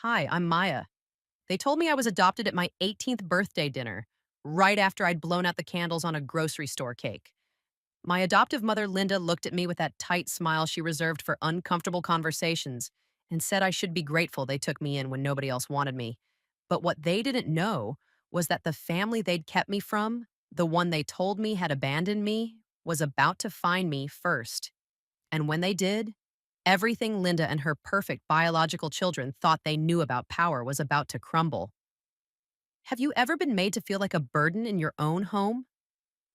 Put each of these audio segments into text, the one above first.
Hi, I'm Maya. They told me I was adopted at my 18th birthday dinner, right after I'd blown out the candles on a grocery store cake. My adoptive mother, Linda, looked at me with that tight smile she reserved for uncomfortable conversations and said I should be grateful they took me in when nobody else wanted me. But what they didn't know was that the family they'd kept me from, the one they told me had abandoned me, was about to find me first. And when they did, everything Linda and her perfect biological children thought they knew about power was about to crumble. Have you ever been made to feel like a burden in your own home?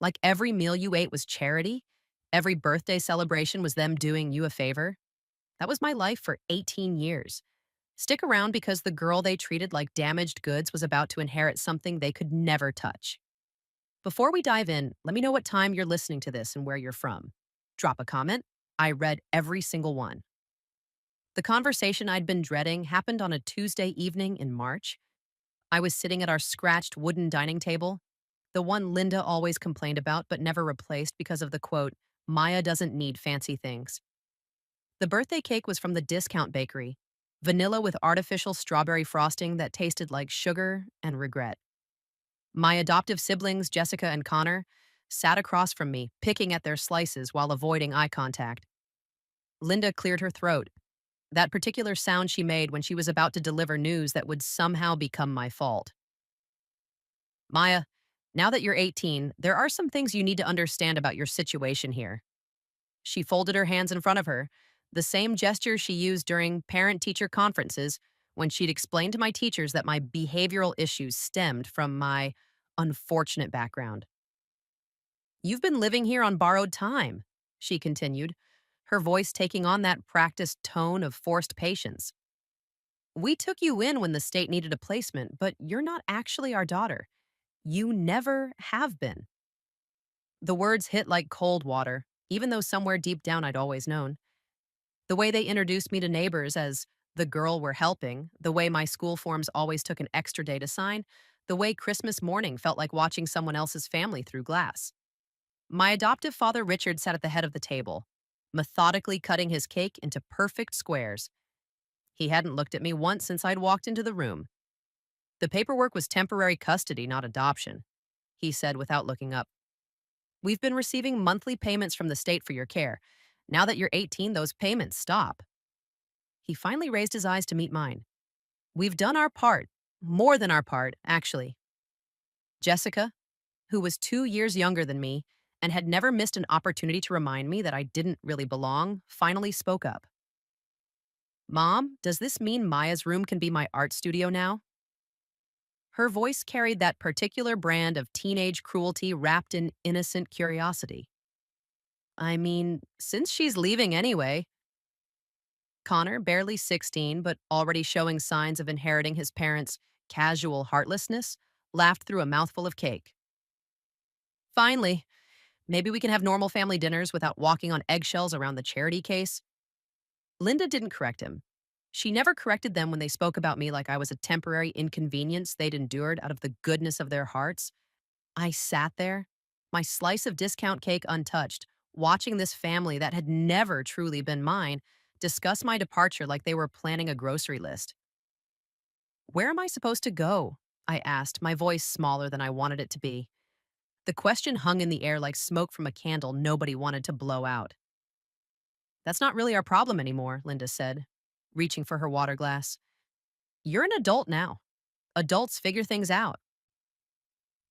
Like every meal you ate was charity? Every birthday celebration was them doing you a favor? That was my life for 18 years. Stick around because the girl they treated like damaged goods was about to inherit something they could never touch. Before we dive in, let me know what time you're listening to this and where you're from. Drop a comment. I read every single one. The conversation I'd been dreading happened on a Tuesday evening in March. I was sitting at our scratched wooden dining table, the one Linda always complained about but never replaced because of the quote, Maya doesn't need fancy things. The birthday cake was from the discount bakery, vanilla with artificial strawberry frosting that tasted like sugar and regret. My adoptive siblings, Jessica and Connor, sat across from me, picking at their slices while avoiding eye contact. Linda cleared her throat, that particular sound she made when she was about to deliver news that would somehow become my fault. Maya, now that you're 18, there are some things you need to understand about your situation here. She folded her hands in front of her, the same gesture she used during parent teacher conferences when she'd explained to my teachers that my behavioral issues stemmed from my unfortunate background. You've been living here on borrowed time, she continued, her voice taking on that practiced tone of forced patience. We took you in when the state needed a placement, but you're not actually our daughter. You never have been. The words hit like cold water, even though somewhere deep down I'd always known. The way they introduced me to neighbors as the girl we're helping, the way my school forms always took an extra day to sign, the way Christmas morning felt like watching someone else's family through glass. My adoptive father, Richard, sat at the head of the table, methodically cutting his cake into perfect squares. He hadn't looked at me once since I'd walked into the room. The paperwork was temporary custody, not adoption, he said without looking up. We've been receiving monthly payments from the state for your care. Now that you're 18, those payments stop. He finally raised his eyes to meet mine. We've done our part, more than our part, actually. Jessica, who was 2 years younger than me and had never missed an opportunity to remind me that I didn't really belong, finally spoke up. Mom, does this mean Maya's room can be my art studio now? Her voice carried that particular brand of teenage cruelty wrapped in innocent curiosity. I mean, since she's leaving anyway. Connor, barely 16 but already showing signs of inheriting his parents' casual heartlessness, laughed through a mouthful of cake. Finally, maybe we can have normal family dinners without walking on eggshells around the charity case. Linda didn't correct him. She never corrected them when they spoke about me like I was a temporary inconvenience they'd endured out of the goodness of their hearts. I sat there, my slice of discount cake untouched, watching this family that had never truly been mine discuss my departure like they were planning a grocery list. Where am I supposed to go? I asked, my voice smaller than I wanted it to be. The question hung in the air like smoke from a candle nobody wanted to blow out. That's not really our problem anymore, Linda said, reaching for her water glass. You're an adult now. Adults figure things out.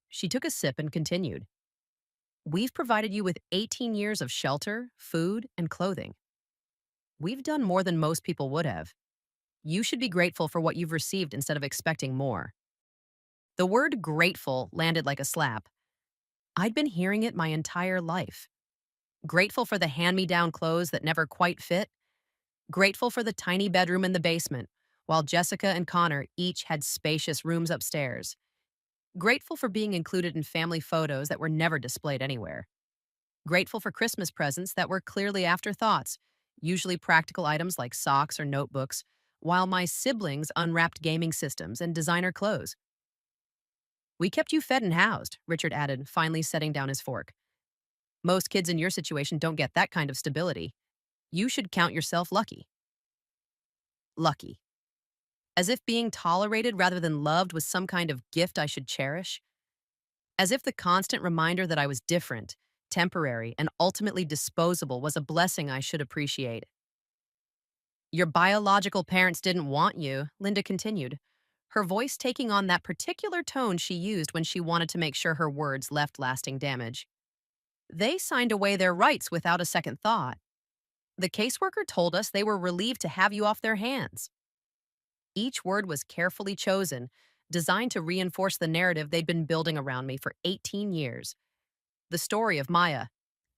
She took a sip and continued. We've provided you with 18 years of shelter, food, and clothing. We've done more than most people would have. You should be grateful for what you've received instead of expecting more. The word grateful landed like a slap. I'd been hearing it my entire life. Grateful for the hand-me-down clothes that never quite fit. Grateful for the tiny bedroom in the basement, while Jessica and Connor each had spacious rooms upstairs. Grateful for being included in family photos that were never displayed anywhere. Grateful for Christmas presents that were clearly afterthoughts, usually practical items like socks or notebooks, while my siblings unwrapped gaming systems and designer clothes. We kept you fed and housed, Richard added, finally setting down his fork. Most kids in your situation don't get that kind of stability. You should count yourself lucky. Lucky. as if being tolerated rather than loved was some kind of gift I should cherish, as if the constant reminder that I was different, temporary, and ultimately disposable was a blessing I should appreciate. Your biological parents didn't want you, Linda continued, her voice taking on that particular tone she used when she wanted to make sure her words left lasting damage. They signed away their rights without a second thought. The caseworker told us they were relieved to have you off their hands. Each word was carefully chosen, designed to reinforce the narrative they'd been building around me for 18 years. The story of Maya,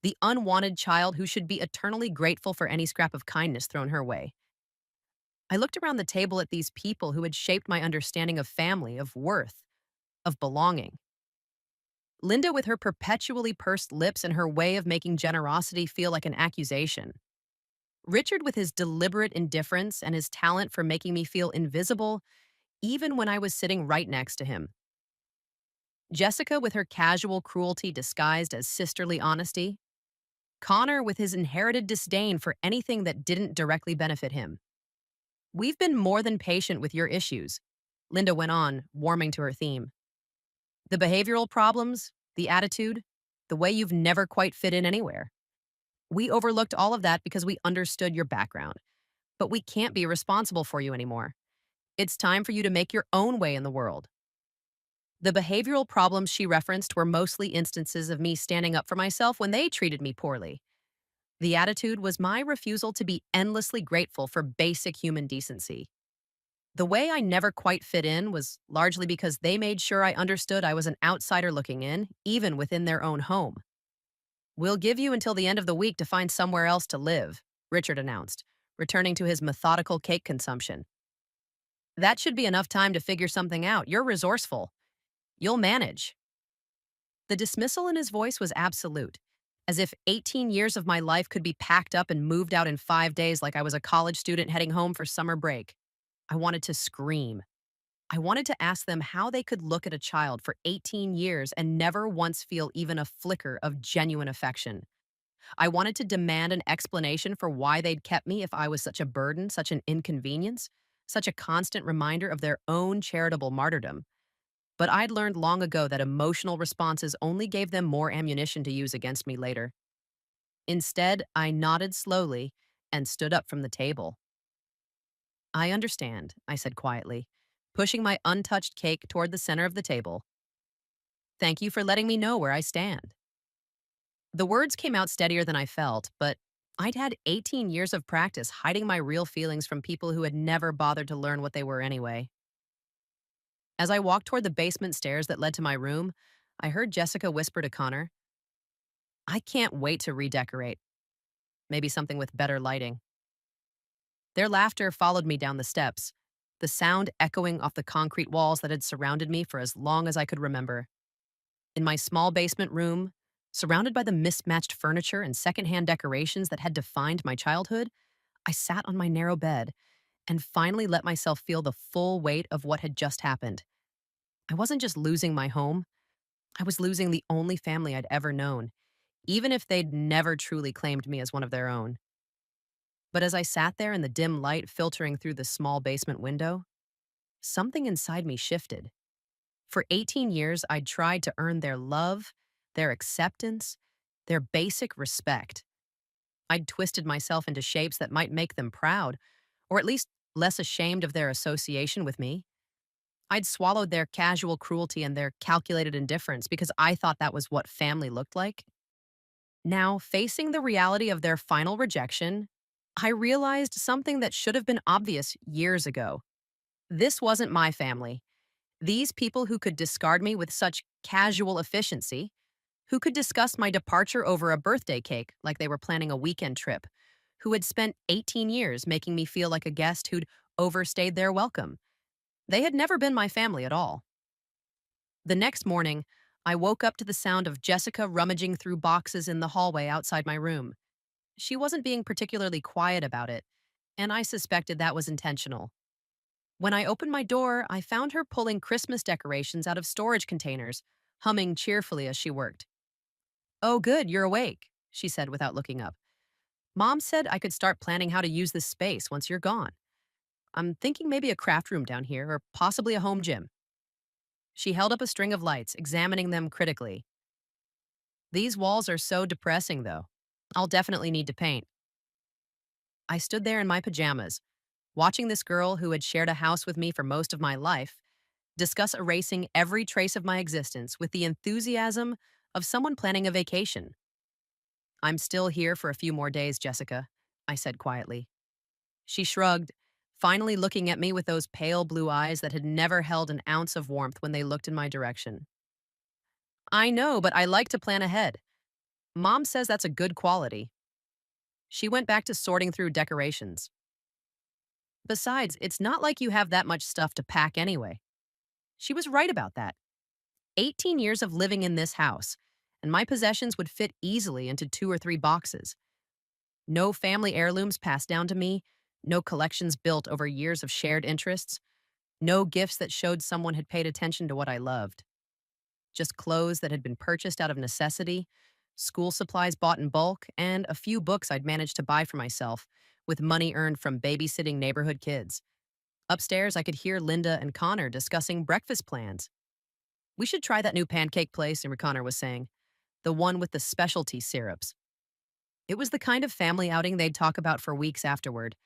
the unwanted child who should be eternally grateful for any scrap of kindness thrown her way. I looked around the table at these people who had shaped my understanding of family, of worth, of belonging. Linda, with her perpetually pursed lips and her way of making generosity feel like an accusation. Richard, with his deliberate indifference and his talent for making me feel invisible, even when I was sitting right next to him. Jessica, with her casual cruelty disguised as sisterly honesty. Connor, with his inherited disdain for anything that didn't directly benefit him. We've been more than patient with your issues, Linda went on, warming to her theme. The behavioral problems, the attitude, the way you've never quite fit in anywhere. We overlooked all of that because we understood your background. But we can't be responsible for you anymore. It's time for you to make your own way in the world. The behavioral problems she referenced were mostly instances of me standing up for myself when they treated me poorly. The attitude was my refusal to be endlessly grateful for basic human decency. The way I never quite fit in was largely because they made sure I understood I was an outsider looking in, even within their own home. We'll give you until the end of the week to find somewhere else to live, Richard announced, returning to his methodical cake consumption. That should be enough time to figure something out. You're resourceful. You'll manage. The dismissal in his voice was absolute, as if 18 years of my life could be packed up and moved out in 5 days like I was a college student heading home for summer break. I wanted to scream. I wanted to ask them how they could look at a child for 18 years and never once feel even a flicker of genuine affection. I wanted to demand an explanation for why they'd kept me if I was such a burden, such an inconvenience, such a constant reminder of their own charitable martyrdom. But I'd learned long ago that emotional responses only gave them more ammunition to use against me later. Instead, I nodded slowly and stood up from the table. I understand, I said quietly, pushing my untouched cake toward the center of the table. Thank you for letting me know where I stand. The words came out steadier than I felt, but I'd had 18 years of practice hiding my real feelings from people who had never bothered to learn what they were anyway. As I walked toward the basement stairs that led to my room, I heard Jessica whisper to Connor, I can't wait to redecorate. Maybe something with better lighting. Their laughter followed me down the steps, the sound echoing off the concrete walls that had surrounded me for as long as I could remember. In my small basement room, surrounded by the mismatched furniture and secondhand decorations that had defined my childhood, I sat on my narrow bed and finally let myself feel the full weight of what had just happened. I wasn't just losing my home, I was losing the only family I'd ever known, even if they'd never truly claimed me as one of their own. But as I sat there in the dim light filtering through the small basement window, something inside me shifted. For 18 years, I'd tried to earn their love, their acceptance, their basic respect. I'd twisted myself into shapes that might make them proud, or at least less ashamed of their association with me. I'd swallowed their casual cruelty and their calculated indifference because I thought that was what family looked like. Now, facing the reality of their final rejection, I realized something that should have been obvious years ago. This wasn't my family. These people who could discard me with such casual efficiency, who could discuss my departure over a birthday cake like they were planning a weekend trip, who had spent 18 years making me feel like a guest who'd overstayed their welcome. They had never been my family at all. The next morning, I woke up to the sound of Jessica rummaging through boxes in the hallway outside my room. She wasn't being particularly quiet about it, and I suspected that was intentional. When I opened my door, I found her pulling Christmas decorations out of storage containers, humming cheerfully as she worked. Oh, good, you're awake, she said without looking up. Mom said I could start planning how to use this space once you're gone. I'm thinking maybe a craft room down here, or possibly a home gym. She held up a string of lights, examining them critically. These walls are so depressing, though. I'll definitely need to paint. I stood there in my pajamas, watching this girl who had shared a house with me for most of my life discuss erasing every trace of my existence with the enthusiasm of someone planning a vacation. I'm still here for a few more days, Jessica, I said quietly. She shrugged, finally looking at me with those pale blue eyes that had never held an ounce of warmth when they looked in my direction. I know, but I like to plan ahead. Mom says that's a good quality. She went back to sorting through decorations. Besides, it's not like you have that much stuff to pack anyway. She was right about that. 18 years of living in this house, and my possessions would fit easily into 2 or 3 boxes. No family heirlooms passed down to me, no collections built over years of shared interests, no gifts that showed someone had paid attention to what I loved. Just clothes that had been purchased out of necessity, school supplies bought in bulk, and a few books I'd managed to buy for myself with money earned from babysitting neighborhood kids. Upstairs, I could hear Linda and Connor discussing breakfast plans. We should try that new pancake place, and Connor was saying, the one with the specialty syrups. It was the kind of family outing they'd talk about for weeks afterward,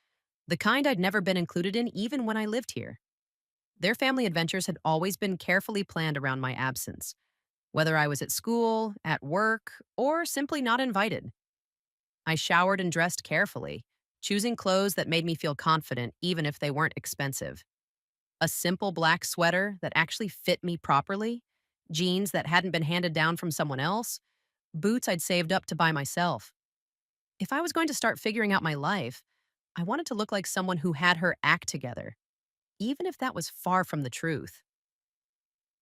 the kind I'd never been included in even when I lived here. Their family adventures had always been carefully planned around my absence, whether I was at school, at work, or simply not invited. I showered and dressed carefully, choosing clothes that made me feel confident even if they weren't expensive. A simple black sweater that actually fit me properly, jeans that hadn't been handed down from someone else, boots I'd saved up to buy myself. If I was going to start figuring out my life, I wanted to look like someone who had her act together, even if that was far from the truth.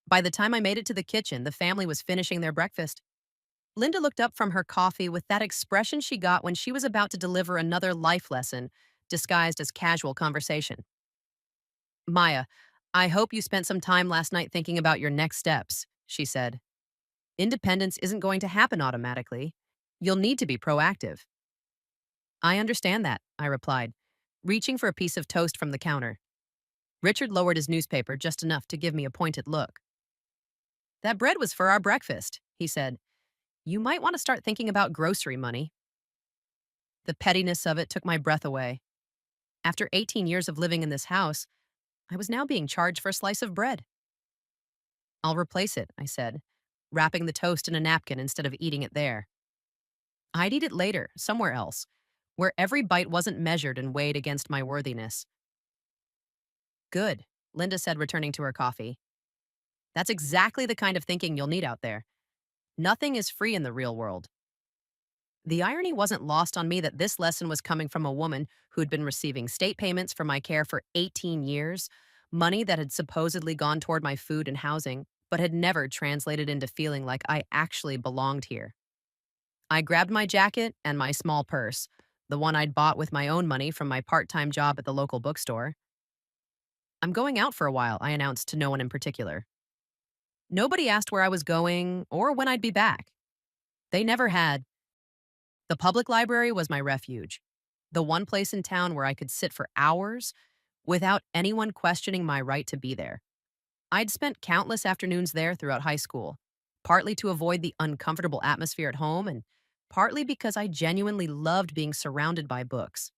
By the time I made it to the kitchen, the family was finishing their breakfast. Linda looked up from her coffee with that expression she got when she was about to deliver another life lesson disguised as casual conversation. Maya, I hope you spent some time last night thinking about your next steps, she said. Independence isn't going to happen automatically. You'll need to be proactive. I understand that, I replied, reaching for a piece of toast from the counter. Richard lowered his newspaper just enough to give me a pointed look. That bread was for our breakfast, he said. You might want to start thinking about grocery money. The pettiness of it took my breath away. After 18 years of living in this house, I was now being charged for a slice of bread. I'll replace it, I said, wrapping the toast in a napkin instead of eating it there. I'd eat it later, somewhere else, where every bite wasn't measured and weighed against my worthiness. Good, Linda said, returning to her coffee. That's exactly the kind of thinking you'll need out there. Nothing is free in the real world. The irony wasn't lost on me that this lesson was coming from a woman who'd been receiving state payments for my care for 18 years, money that had supposedly gone toward my food and housing, but had never translated into feeling like I actually belonged here. I grabbed my jacket and my small purse, the one I'd bought with my own money from my part-time job at the local bookstore. I'm going out for a while, I announced to no one in particular. Nobody asked where I was going or when I'd be back. They never had. The public library was my refuge, the one place in town where I could sit for hours without anyone questioning my right to be there. I'd spent countless afternoons there throughout high school, partly to avoid the uncomfortable atmosphere at home and partly because I genuinely loved being surrounded by books.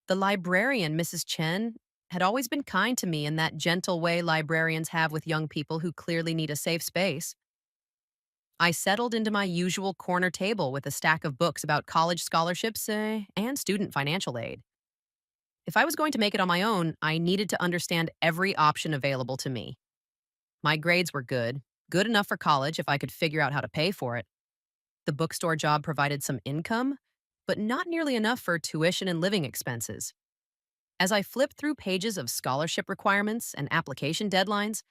The librarian, Mrs. Chen, had always been kind to me in that gentle way librarians have with young people who clearly need a safe space. I settled into my usual corner table with a stack of books about college scholarships and student financial aid. If I was going to make it on my own, I needed to understand every option available to me. My grades were good, good enough for college if I could figure out how to pay for it. The bookstore job provided some income, but not nearly enough for tuition and living expenses. As I flipped through pages of scholarship requirements and application deadlines,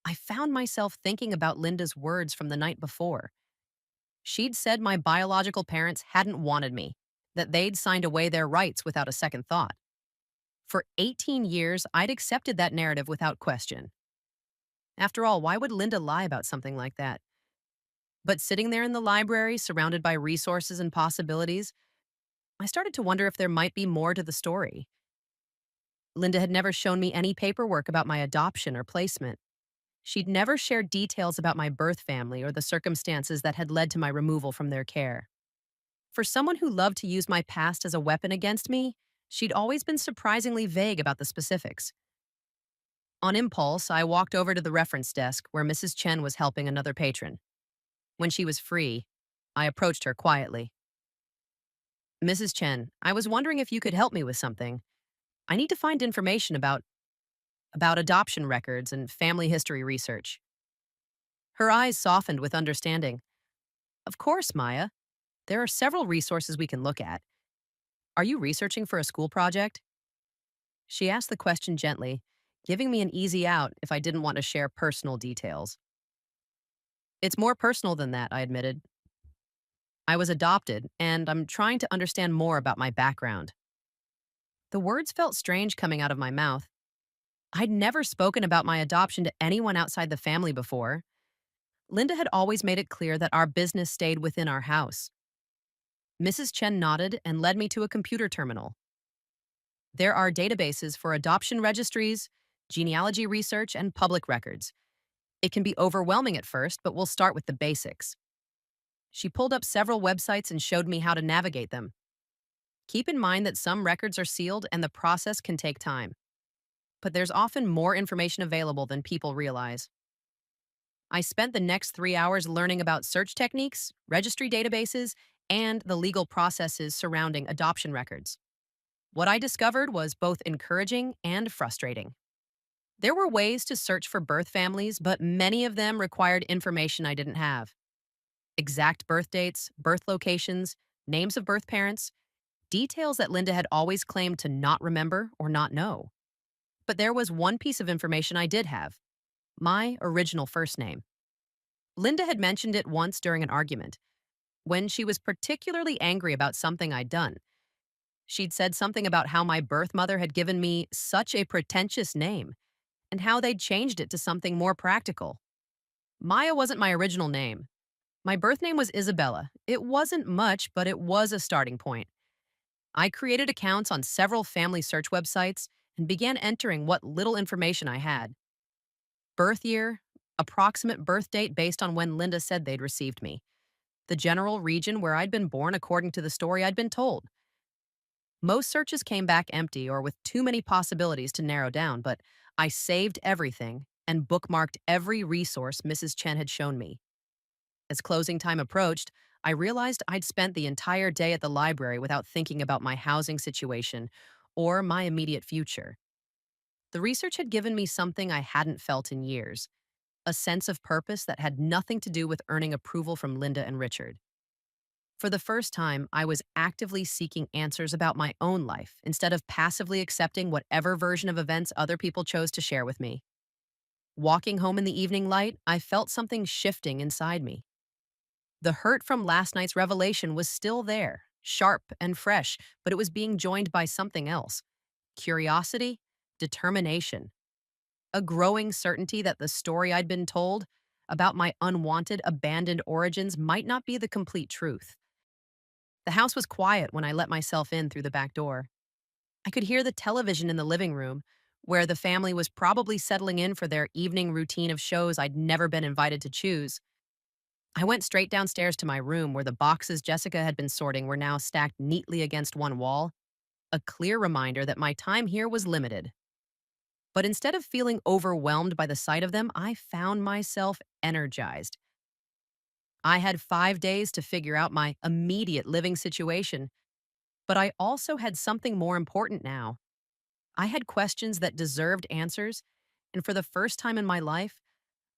I found myself thinking about Linda's words from the night before. She'd said my biological parents hadn't wanted me, that they'd signed away their rights without a second thought. For 18 years, I'd accepted that narrative without question. After all, why would Linda lie about something like that? But sitting there in the library, surrounded by resources and possibilities, I started to wonder if there might be more to the story. Linda had never shown me any paperwork about my adoption or placement. She'd never shared details about my birth family or the circumstances that had led to my removal from their care. For someone who loved to use my past as a weapon against me, she'd always been surprisingly vague about the specifics. On impulse, I walked over to the reference desk where Mrs. Chen was helping another patron. When she was free, I approached her quietly. Mrs. Chen, I was wondering if you could help me with something. I need to find information about adoption records and family history research. Her eyes softened with understanding. Of course, Maya. There are several resources we can look at. Are you researching for a school project? She asked the question gently, giving me an easy out if I didn't want to share personal details. It's more personal than that, I admitted. I was adopted, and I'm trying to understand more about my background. The words felt strange coming out of my mouth. I'd never spoken about my adoption to anyone outside the family before. Linda had always made it clear that our business stayed within our house. Mrs. Chen nodded and led me to a computer terminal. There are databases for adoption registries, genealogy research, and public records. It can be overwhelming at first, but we'll start with the basics. She pulled up several websites and showed me how to navigate them. Keep in mind that some records are sealed and the process can take time. But there's often more information available than people realize. I spent the next 3 hours learning about search techniques, registry databases, and the legal processes surrounding adoption records. What I discovered was both encouraging and frustrating. There were ways to search for birth families, but many of them required information I didn't have. Exact birth dates, birth locations, names of birth parents, details that Linda had always claimed to not remember or not know. But there was one piece of information I did have: my original first name. Linda had mentioned it once during an argument, when she was particularly angry about something I'd done. She'd said something about how my birth mother had given me such a pretentious name, and how they'd changed it to something more practical. Maya wasn't my original name. My birth name was Isabella. It wasn't much, but it was a starting point. I created accounts on several family search websites and began entering what little information I had. Birth year, approximate birth date based on when Linda said they'd received me, the general region where I'd been born according to the story I'd been told. Most searches came back empty or with too many possibilities to narrow down, but I saved everything and bookmarked every resource Mrs. Chen had shown me. As closing time approached, I realized I'd spent the entire day at the library without thinking about my housing situation or my immediate future. The research had given me something I hadn't felt in years: a sense of purpose that had nothing to do with earning approval from Linda and Richard. For the first time, I was actively seeking answers about my own life instead of passively accepting whatever version of events other people chose to share with me. Walking home in the evening light, I felt something shifting inside me. The hurt from last night's revelation was still there, sharp and fresh, but it was being joined by something else: curiosity, determination, a growing certainty that the story I'd been told about my unwanted, abandoned origins might not be the complete truth. The house was quiet when I let myself in through the back door. I could hear the television in the living room, where the family was probably settling in for their evening routine of shows I'd never been invited to choose. I went straight downstairs to my room, where the boxes Jessica had been sorting were now stacked neatly against one wall, a clear reminder that my time here was limited. But instead of feeling overwhelmed by the sight of them, I found myself energized. I had 5 days to figure out my immediate living situation, but I also had something more important now. I had questions that deserved answers, and for the first time in my life,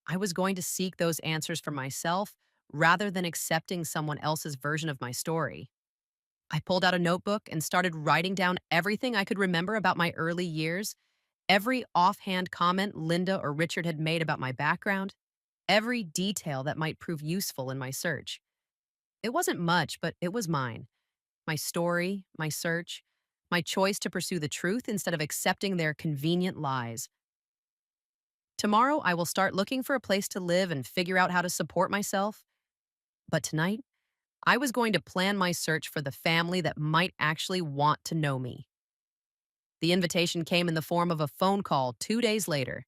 I was going to seek those answers for myself rather than accepting someone else's version of my story. I pulled out a notebook and started writing down everything I could remember about my early years, every offhand comment Linda or Richard had made about my background, every detail that might prove useful in my search. It wasn't much, but it was mine: my story, my search, my choice to pursue the truth instead of accepting their convenient lies. Tomorrow, I will start looking for a place to live and figure out how to support myself. But tonight, I was going to plan my search for the family that might actually want to know me. The invitation came in the form of a phone call 2 days later.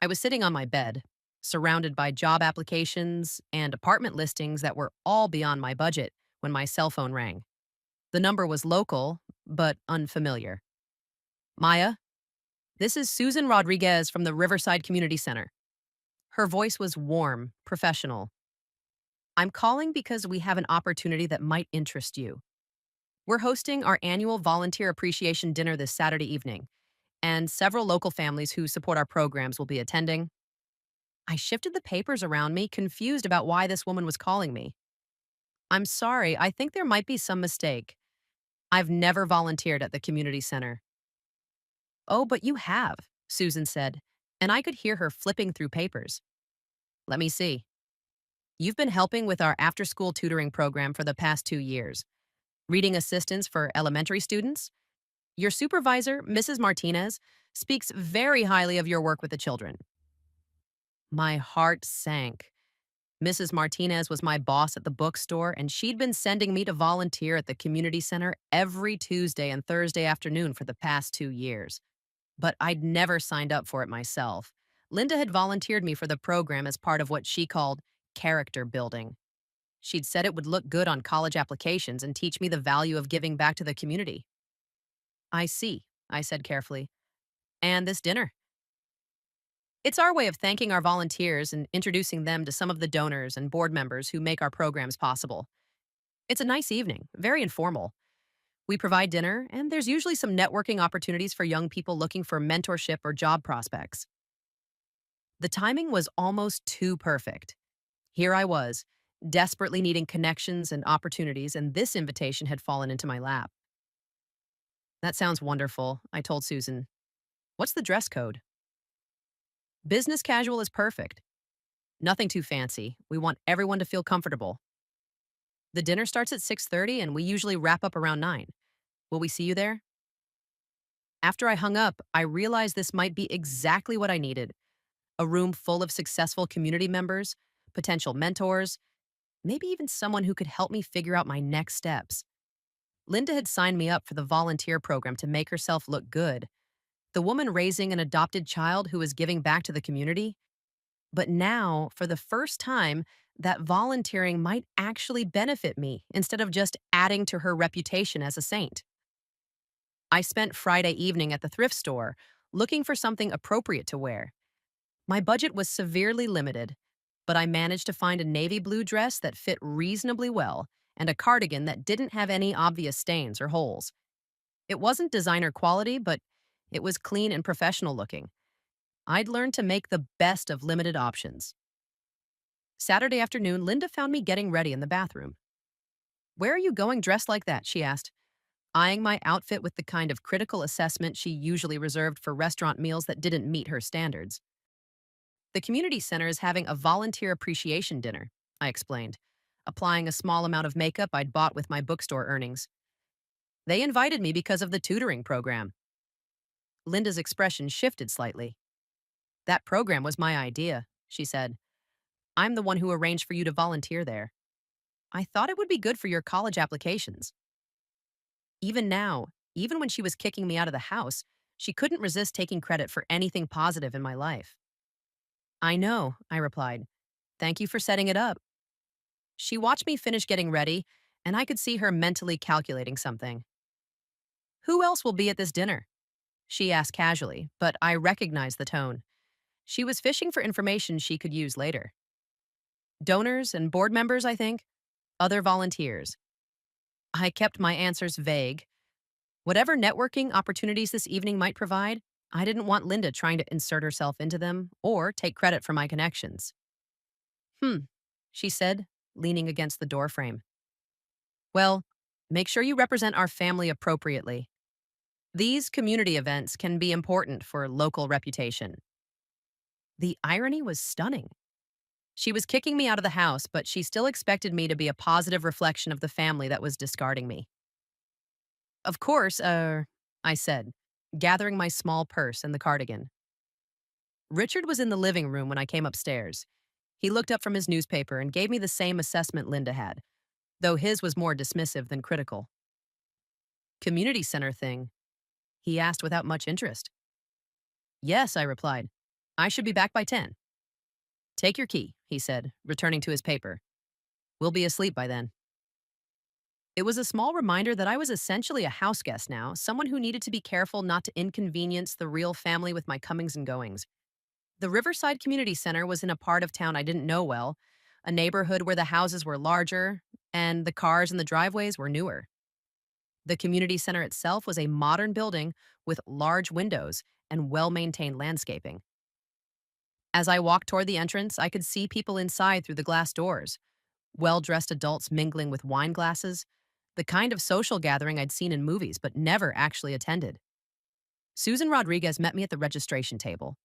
I was sitting on my bed, surrounded by job applications and apartment listings that were all beyond my budget when my cell phone rang. The number was local, but unfamiliar. Maya, this is Susan Rodriguez from the Riverside Community Center. Her voice was warm, professional. I'm calling because we have an opportunity that might interest you. We're hosting our annual volunteer appreciation dinner this Saturday evening, and several local families who support our programs will be attending. I shifted the papers around me, confused about why this woman was calling me. I'm sorry, I think there might be some mistake. I've never volunteered at the community center. Oh, but you have, Susan said, and I could hear her flipping through papers. Let me see. You've been helping with our after school tutoring program for the past 2 years, reading assistance for elementary students. Your supervisor, Mrs. Martinez, speaks very highly of your work with the children. My heart sank. Mrs. Martinez was my boss at the bookstore, and she'd been sending me to volunteer at the community center every Tuesday and Thursday afternoon for the past 2 years. But I'd never signed up for it myself. Linda had volunteered me for the program as part of what she called character building. She'd said it would look good on college applications and teach me the value of giving back to the community. I see, I said carefully. And this dinner? It's our way of thanking our volunteers and introducing them to some of the donors and board members who make our programs possible. It's a nice evening, very informal. We provide dinner, and there's usually some networking opportunities for young people looking for mentorship or job prospects. The timing was almost too perfect. Here I was, desperately needing connections and opportunities, and this invitation had fallen into my lap. That sounds wonderful, I told Susan. What's the dress code? Business casual is perfect. Nothing too fancy. We want everyone to feel comfortable. The dinner starts at 6:30 and we usually wrap up around 9. Will we see you there? After I hung up, I realized this might be exactly what I needed. A room full of successful community members, potential mentors, maybe even someone who could help me figure out my next steps. Linda had signed me up for the volunteer program to make herself look good. The woman raising an adopted child who was giving back to the community. But now, for the first time, that volunteering might actually benefit me instead of just adding to her reputation as a saint. I spent Friday evening at the thrift store looking for something appropriate to wear. My budget was severely limited, but I managed to find a navy blue dress that fit reasonably well and a cardigan that didn't have any obvious stains or holes. It wasn't designer quality, but it was clean and professional looking. I'd learned to make the best of limited options. Saturday afternoon, Linda found me getting ready in the bathroom. Where are you going dressed like that? She asked, eyeing my outfit with the kind of critical assessment she usually reserved for restaurant meals that didn't meet her standards. The community center is having a volunteer appreciation dinner, I explained, applying a small amount of makeup I'd bought with my bookstore earnings. They invited me because of the tutoring program. Linda's expression shifted slightly. That program was my idea, she said. I'm the one who arranged for you to volunteer there. I thought it would be good for your college applications. Even now, even when she was kicking me out of the house, she couldn't resist taking credit for anything positive in my life. I know, I replied. Thank you for setting it up. She watched me finish getting ready, and I could see her mentally calculating something. Who else will be at this dinner? She asked casually, but I recognized the tone. She was fishing for information she could use later. Donors and board members, I think. Other volunteers. I kept my answers vague. Whatever networking opportunities this evening might provide, I didn't want Linda trying to insert herself into them or take credit for my connections. She said, leaning against the doorframe. Well, make sure you represent our family appropriately. These community events can be important for local reputation. The irony was stunning. She was kicking me out of the house, but she still expected me to be a positive reflection of the family that was discarding me. Of course, I said, gathering my small purse and the cardigan. Richard was in the living room when I came upstairs. He looked up from his newspaper and gave me the same assessment Linda had, though his was more dismissive than critical. Community center thing. he asked without much interest. Yes, I replied. I should be back by 10. Take your key, he said, returning to his paper. We'll be asleep by then. It was a small reminder that I was essentially a house guest now, someone who needed to be careful not to inconvenience the real family with my comings and goings. The Riverside Community Center was in a part of town I didn't know well, a neighborhood where the houses were larger and the cars in the driveways were newer. The community center itself was a modern building with large windows and well maintained landscaping. As I walked toward the entrance, I could see people inside through the glass doors, well dressed adults mingling with wine glasses, the kind of social gathering I'd seen in movies but never actually attended. Susan Rodriguez met me at the registration table.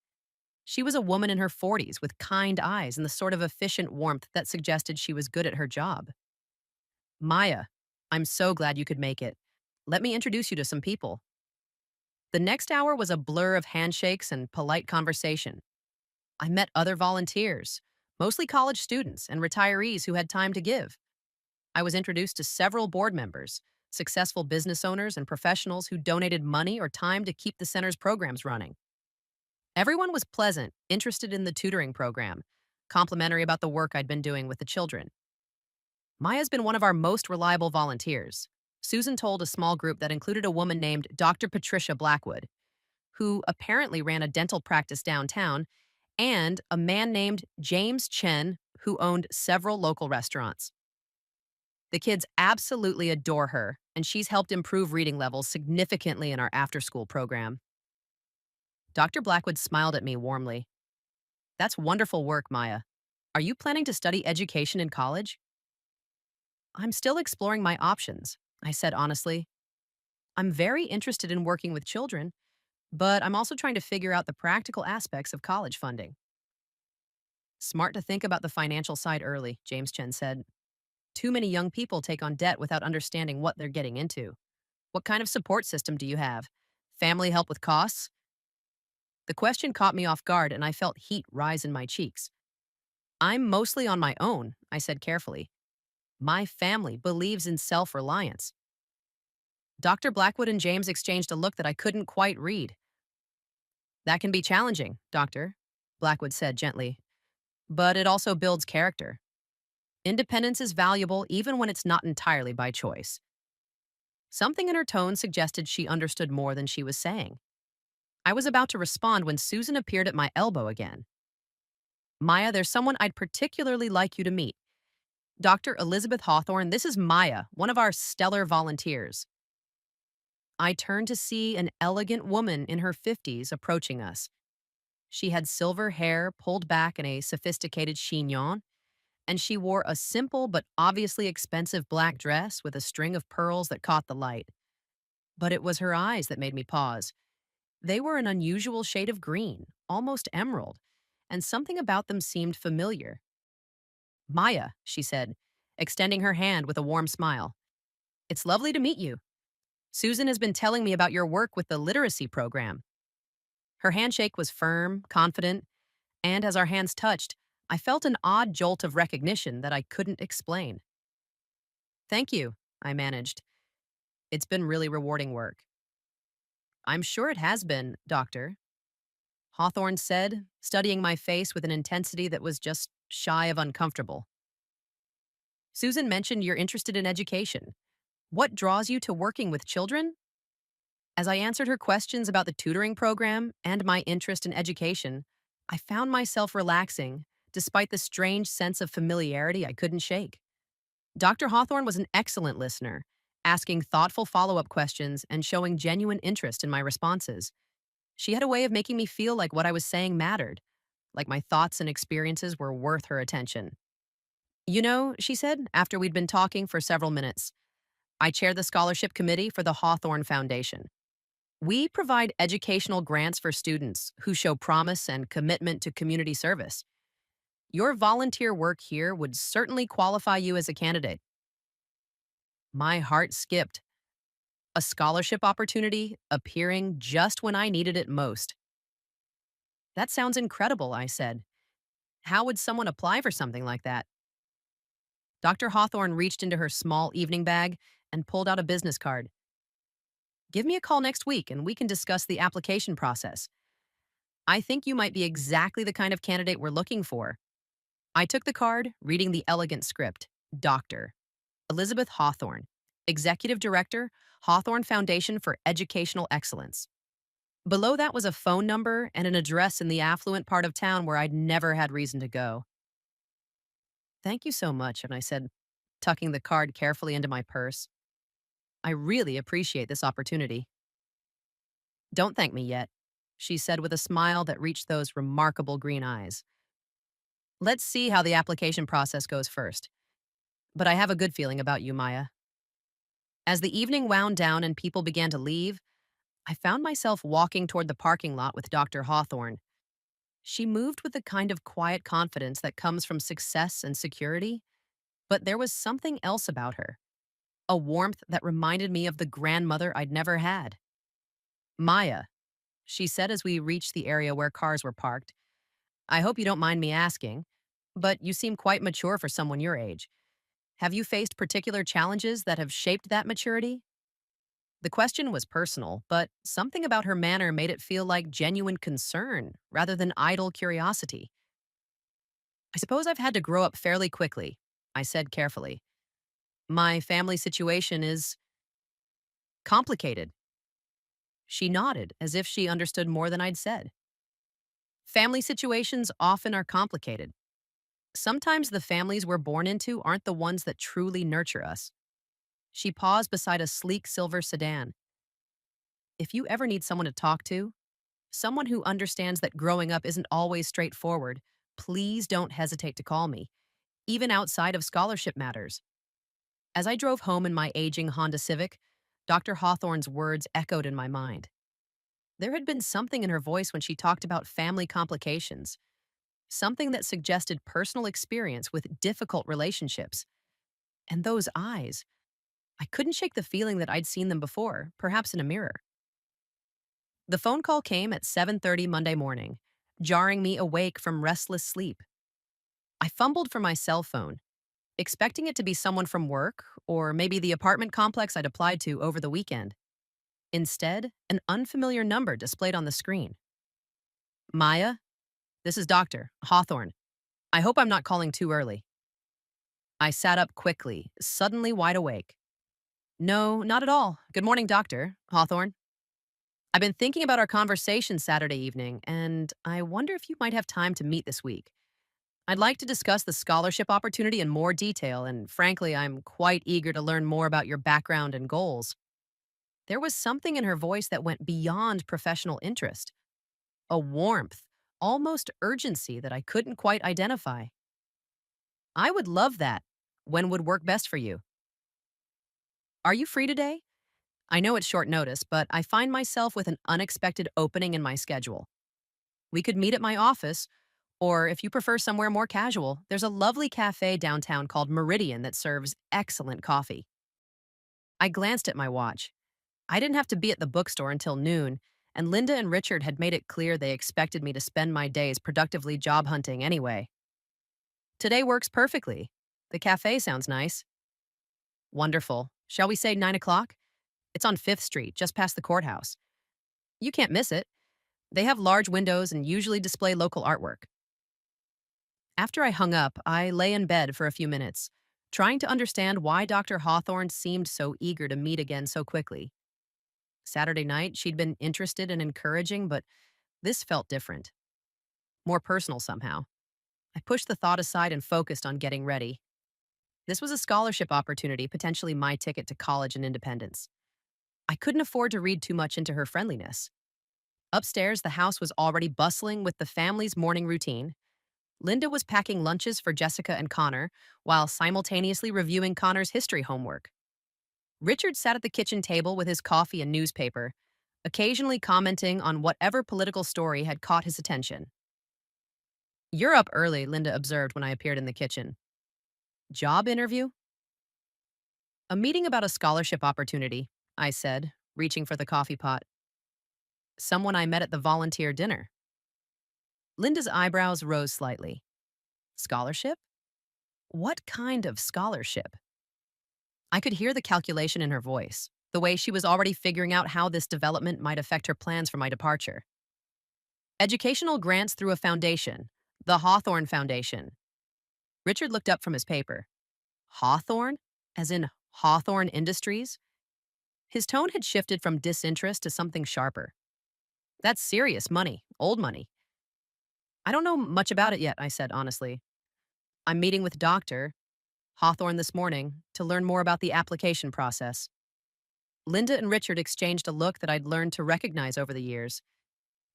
She was a woman in her 40s with kind eyes and the sort of efficient warmth that suggested she was good at her job. Maya, I'm so glad you could make it. Let me introduce you to some people. The next hour was a blur of handshakes and polite conversation. I met other volunteers, mostly college students and retirees who had time to give. I was introduced to several board members, successful business owners, and professionals who donated money or time to keep the center's programs running. Everyone was pleasant, interested in the tutoring program, complimentary about the work I'd been doing with the children. Maya's been one of our most reliable volunteers. Susan told a small group that included a woman named Dr. Patricia Blackwood, who apparently ran a dental practice downtown, and a man named James Chen, who owned several local restaurants. The kids absolutely adore her, and she's helped improve reading levels significantly in our after-school program. Dr. Blackwood smiled at me warmly. That's wonderful work, Maya. Are you planning to study education in college? I'm still exploring my options, I said honestly. I'm very interested in working with children, but I'm also trying to figure out the practical aspects of college funding. Smart to think about the financial side early, James Chen said. Too many young people take on debt without understanding what they're getting into. What kind of support system do you have? Family help with costs? The question caught me off guard and I felt heat rise in my cheeks. I'm mostly on my own, I said carefully. My family believes in self-reliance. Dr. Blackwood and James exchanged a look that I couldn't quite read. That can be challenging, Doctor, Blackwood said gently, but it also builds character. Independence is valuable even when it's not entirely by choice. Something in her tone suggested she understood more than she was saying. I was about to respond when Susan appeared at my elbow again. Maya, there's someone I'd particularly like you to meet. Dr. Elizabeth Hawthorne, this is Maya, one of our stellar volunteers. I turned to see an elegant woman in her 50s approaching us. She had silver hair pulled back in a sophisticated chignon, and she wore a simple but obviously expensive black dress with a string of pearls that caught the light. But it was her eyes that made me pause. They were an unusual shade of green, almost emerald, and something about them seemed familiar. Maya, she said, extending her hand with a warm smile. It's lovely to meet you. Susan has been telling me about your work with the literacy program. Her handshake was firm, confident, and as our hands touched, I felt an odd jolt of recognition that I couldn't explain. Thank you, I managed. It's been really rewarding work. I'm sure it has been, Doctor, Hawthorne said, studying my face with an intensity that was just shy of uncomfortable. Susan mentioned you're interested in education. What draws you to working with children? As I answered her questions about the tutoring program and my interest in education, I found myself relaxing, despite the strange sense of familiarity I couldn't shake. Dr. Hawthorne was an excellent listener, asking thoughtful follow-up questions and showing genuine interest in my responses. She had a way of making me feel like what I was saying mattered, like my thoughts and experiences were worth her attention. You know, she said, after we'd been talking for several minutes, I chair the scholarship committee for the Hawthorne Foundation. We provide educational grants for students who show promise and commitment to community service. Your volunteer work here would certainly qualify you as a candidate. My heart skipped. A scholarship opportunity appearing just when I needed it most. That sounds incredible, I said. How would someone apply for something like that? Dr. Hawthorne reached into her small evening bag and pulled out a business card. Give me a call next week and we can discuss the application process. I think you might be exactly the kind of candidate we're looking for. I took the card, reading the elegant script. Dr. Elizabeth Hawthorne, Executive Director, Hawthorne Foundation for Educational Excellence. Below that was a phone number and an address in the affluent part of town where I'd never had reason to go. Thank you so much, and I said, tucking the card carefully into my purse. I really appreciate this opportunity. Don't thank me yet, she said with a smile that reached those remarkable green eyes. Let's see how the application process goes first. But I have a good feeling about you, Maya. As the evening wound down and people began to leave, I found myself walking toward the parking lot with Dr. Hawthorne. She moved with the kind of quiet confidence that comes from success and security, but there was something else about her, a warmth that reminded me of the grandmother I'd never had. Maya, she said as we reached the area where cars were parked, I hope you don't mind me asking, but you seem quite mature for someone your age. Have you faced particular challenges that have shaped that maturity? The question was personal, but something about her manner made it feel like genuine concern rather than idle curiosity. I suppose I've had to grow up fairly quickly, I said carefully. My family situation is complicated. She nodded as if she understood more than I'd said. Family situations often are complicated. Sometimes the families we're born into aren't the ones that truly nurture us. She paused beside a sleek silver sedan. If you ever need someone to talk to, someone who understands that growing up isn't always straightforward, please don't hesitate to call me, even outside of scholarship matters. As I drove home in my aging Honda Civic, Dr. Hawthorne's words echoed in my mind. There had been something in her voice when she talked about family complications, something that suggested personal experience with difficult relationships. And those eyes, I couldn't shake the feeling that I'd seen them before, perhaps in a mirror. The phone call came at 7:30 Monday morning, jarring me awake from restless sleep. I fumbled for my cell phone, expecting it to be someone from work or maybe the apartment complex I'd applied to over the weekend. Instead, an unfamiliar number displayed on the screen. Maya, this is Dr. Hawthorne. I hope I'm not calling too early. I sat up quickly, suddenly wide awake. No, not at all. Good morning, Dr. Hawthorne. I've been thinking about our conversation Saturday evening, and I wonder if you might have time to meet this week. I'd like to discuss the scholarship opportunity in more detail, and frankly, I'm quite eager to learn more about your background and goals. There was something in her voice that went beyond professional interest, a warmth, almost urgency that I couldn't quite identify. I would love that. When would work best for you? Are you free today? I know it's short notice, but I find myself with an unexpected opening in my schedule. We could meet at my office, or if you prefer somewhere more casual, there's a lovely cafe downtown called Meridian that serves excellent coffee. I glanced at my watch. I didn't have to be at the bookstore until noon, and Linda and Richard had made it clear they expected me to spend my days productively job hunting anyway. Today works perfectly. The cafe sounds nice. Wonderful. Shall we say 9 o'clock? It's on 5th Street, just past the courthouse. You can't miss it. They have large windows and usually display local artwork. After I hung up, I lay in bed for a few minutes, trying to understand why Dr. Hawthorne seemed so eager to meet again so quickly. Saturday night, she'd been interested and encouraging, but this felt different, more personal somehow. I pushed the thought aside and focused on getting ready. This was a scholarship opportunity, potentially my ticket to college and independence. I couldn't afford to read too much into her friendliness. Upstairs, the house was already bustling with the family's morning routine. Linda was packing lunches for Jessica and Connor while simultaneously reviewing Connor's history homework. Richard sat at the kitchen table with his coffee and newspaper, occasionally commenting on whatever political story had caught his attention. You're up early, Linda observed when I appeared in the kitchen. Job interview? A meeting about a scholarship opportunity, I said, reaching for the coffee pot. Someone I met at the volunteer dinner. Linda's eyebrows rose slightly. Scholarship? What kind of scholarship? I could hear the calculation in her voice. the way she was already figuring out how this development might affect her plans for my departure. Educational grants through a foundation, the Hawthorne Foundation. Richard looked up from his paper. Hawthorne? As in Hawthorne Industries? His tone had shifted from disinterest to something sharper. That's serious money, old money. I don't know much about it yet, I said honestly. I'm meeting with Dr. Hawthorne this morning to learn more about the application process. Linda and Richard exchanged a look that I'd learned to recognize over the years.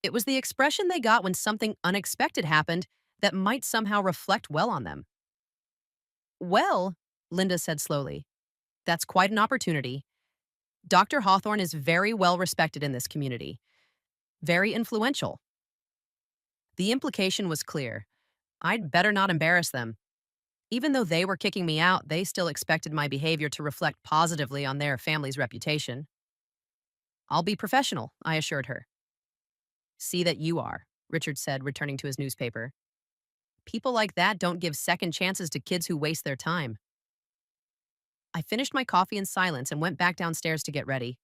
It was the expression they got when something unexpected happened that might somehow reflect well on them. Well, Linda said slowly, that's quite an opportunity. Dr. Hawthorne is very well respected in this community, very influential. The implication was clear. I'd better not embarrass them. Even though they were kicking me out, they still expected my behavior to reflect positively on their family's reputation. I'll be professional, I assured her. See that you are, Richard said, returning to his newspaper. People like that don't give second chances to kids who waste their time. I finished my coffee in silence and went back downstairs to get ready.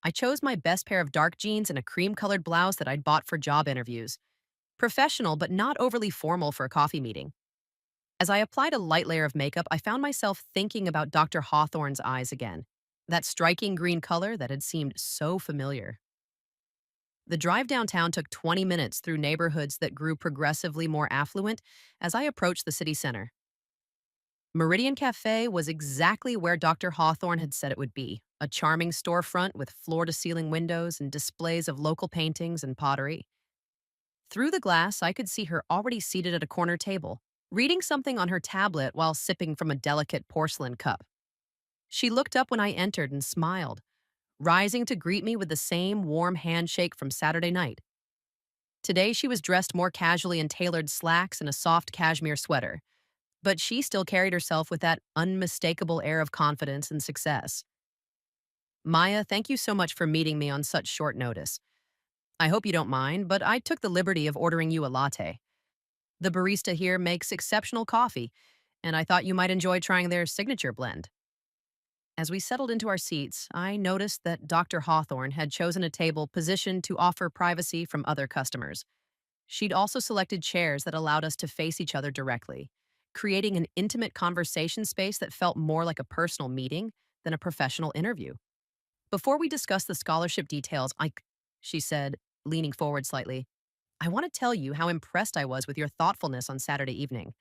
I chose my best pair of dark jeans and a cream-colored blouse that I'd bought for job interviews. Professional, but not overly formal for a coffee meeting. As I applied a light layer of makeup, I found myself thinking about Dr. Hawthorne's eyes again. That striking green color that had seemed so familiar. The drive downtown took 20 minutes through neighborhoods that grew progressively more affluent as I approached the city center. Meridian Cafe was exactly where Dr. Hawthorne had said it would be, a charming storefront with floor-to-ceiling windows and displays of local paintings and pottery. Through the glass, I could see her already seated at a corner table, reading something on her tablet while sipping from a delicate porcelain cup. She looked up when I entered and smiled, rising to greet me with the same warm handshake from Saturday night. Today, she was dressed more casually in tailored slacks and a soft cashmere sweater, but she still carried herself with that unmistakable air of confidence and success. Maya, thank you so much for meeting me on such short notice. I hope you don't mind, but I took the liberty of ordering you a latte. The barista here makes exceptional coffee, and I thought you might enjoy trying their signature blend. As we settled into our seats, I noticed that Dr. Hawthorne had chosen a table positioned to offer privacy from other customers. She'd also selected chairs that allowed us to face each other directly, creating an intimate conversation space that felt more like a personal meeting than a professional interview. Before we discuss the scholarship details, she said, leaning forward slightly, I want to tell you how impressed I was with your thoughtfulness on Saturday evening.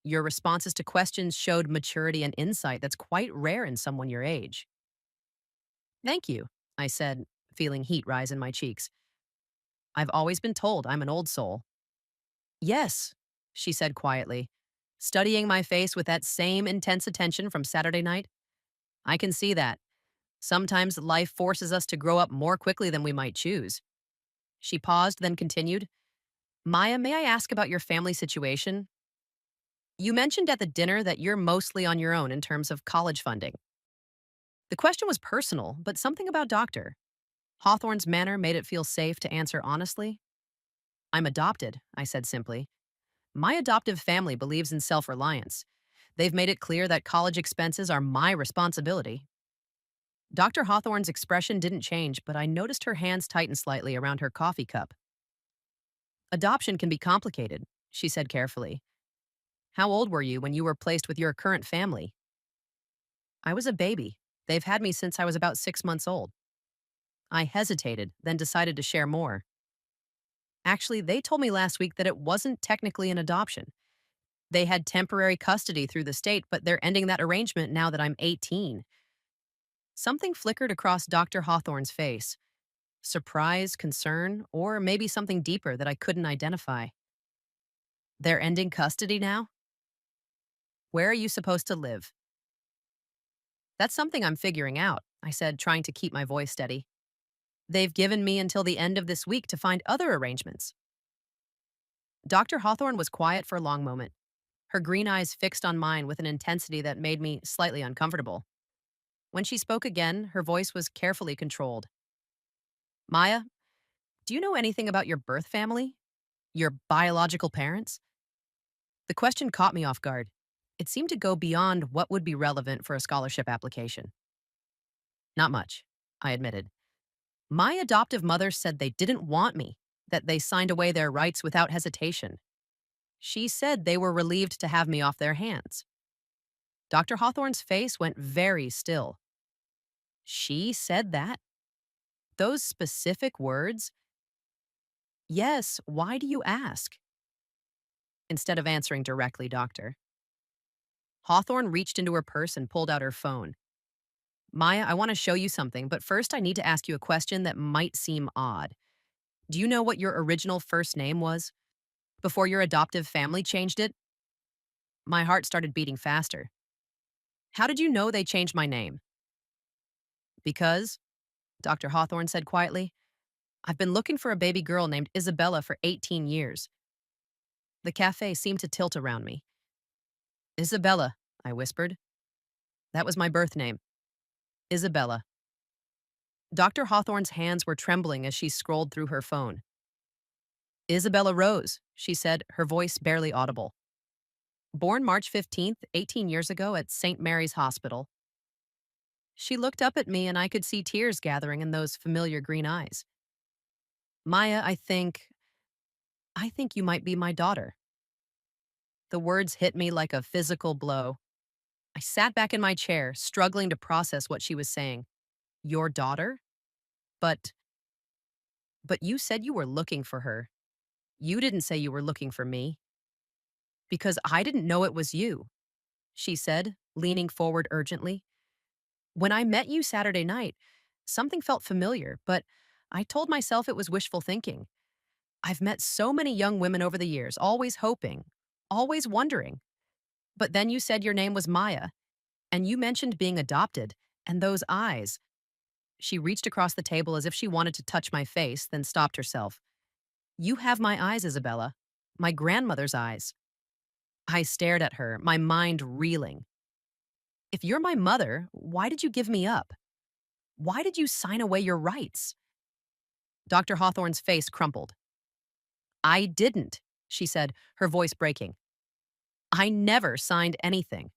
Your responses to questions showed maturity and insight that's quite rare in someone your age. Thank you, I said, feeling heat rise in my cheeks. I've always been told I'm an old soul. Yes, she said quietly, studying my face with that same intense attention from Saturday night. I can see that. Sometimes life forces us to grow up more quickly than we might choose. She paused, then continued, Maya, may I ask about your family situation? You mentioned at the dinner that you're mostly on your own in terms of college funding. The question was personal, but something about Doctor Hawthorne's manner made it feel safe to answer honestly. I'm adopted, I said simply. My adoptive family believes in self-reliance. They've made it clear that college expenses are my responsibility. Dr. Hawthorne's expression didn't change, but I noticed her hands tighten slightly around her coffee cup. Adoption can be complicated, she said carefully. How old were you when you were placed with your current family? I was a baby. They've had me since I was about 6 months old. I hesitated, then decided to share more. Actually, they told me last week that it wasn't technically an adoption. They had temporary custody through the state, but they're ending that arrangement now that I'm 18. Something flickered across Dr. Hawthorne's face. Surprise, concern, or maybe something deeper that I couldn't identify. They're ending custody now? Where are you supposed to live? That's something I'm figuring out, I said, trying to keep my voice steady. They've given me until the end of this week to find other arrangements. Dr. Hawthorne was quiet for a long moment, her green eyes fixed on mine with an intensity that made me slightly uncomfortable. When she spoke again, her voice was carefully controlled. Maya, do you know anything about your birth family? Your biological parents? The question caught me off guard. It seemed to go beyond what would be relevant for a scholarship application. Not much, I admitted. My adoptive mother said they didn't want me, that they signed away their rights without hesitation. She said they were relieved to have me off their hands. Dr. Hawthorne's face went very still. She said that? Those specific words? Yes, why do you ask? Instead of answering directly, doctor. Hawthorne reached into her purse and pulled out her phone. Maya, I want to show you something, but first I need to ask you a question that might seem odd. Do you know what your original first name was? Before your adoptive family changed it? My heart started beating faster. How did you know they changed my name? Because, Dr. Hawthorne said quietly, I've been looking for a baby girl named Isabella for 18 years. The cafe seemed to tilt around me. Isabella, I whispered. That was my birth name. Isabella. Dr. Hawthorne's hands were trembling as she scrolled through her phone. Isabella Rose, she said, her voice barely audible. Born March 15th, 18 years ago at St. Mary's Hospital. She looked up at me and I could see tears gathering in those familiar green eyes. Maya, I think you might be my daughter. The words hit me like a physical blow. I sat back in my chair, struggling to process what she was saying. Your daughter? But, but you said you were looking for her. You didn't say you were looking for me. Because I didn't know it was you, she said, leaning forward urgently. When I met you Saturday night, something felt familiar, but I told myself it was wishful thinking. I've met so many young women over the years, always hoping, always wondering. But then you said your name was Maya, and you mentioned being adopted, and those eyes. She reached across the table as if she wanted to touch my face, then stopped herself. You have my eyes, Isabella. My grandmother's eyes. I stared at her, my mind reeling. If you're my mother, why did you give me up? Why did you sign away your rights? Dr. Hawthorne's face crumpled. I didn't, she said, her voice breaking. I never signed anything.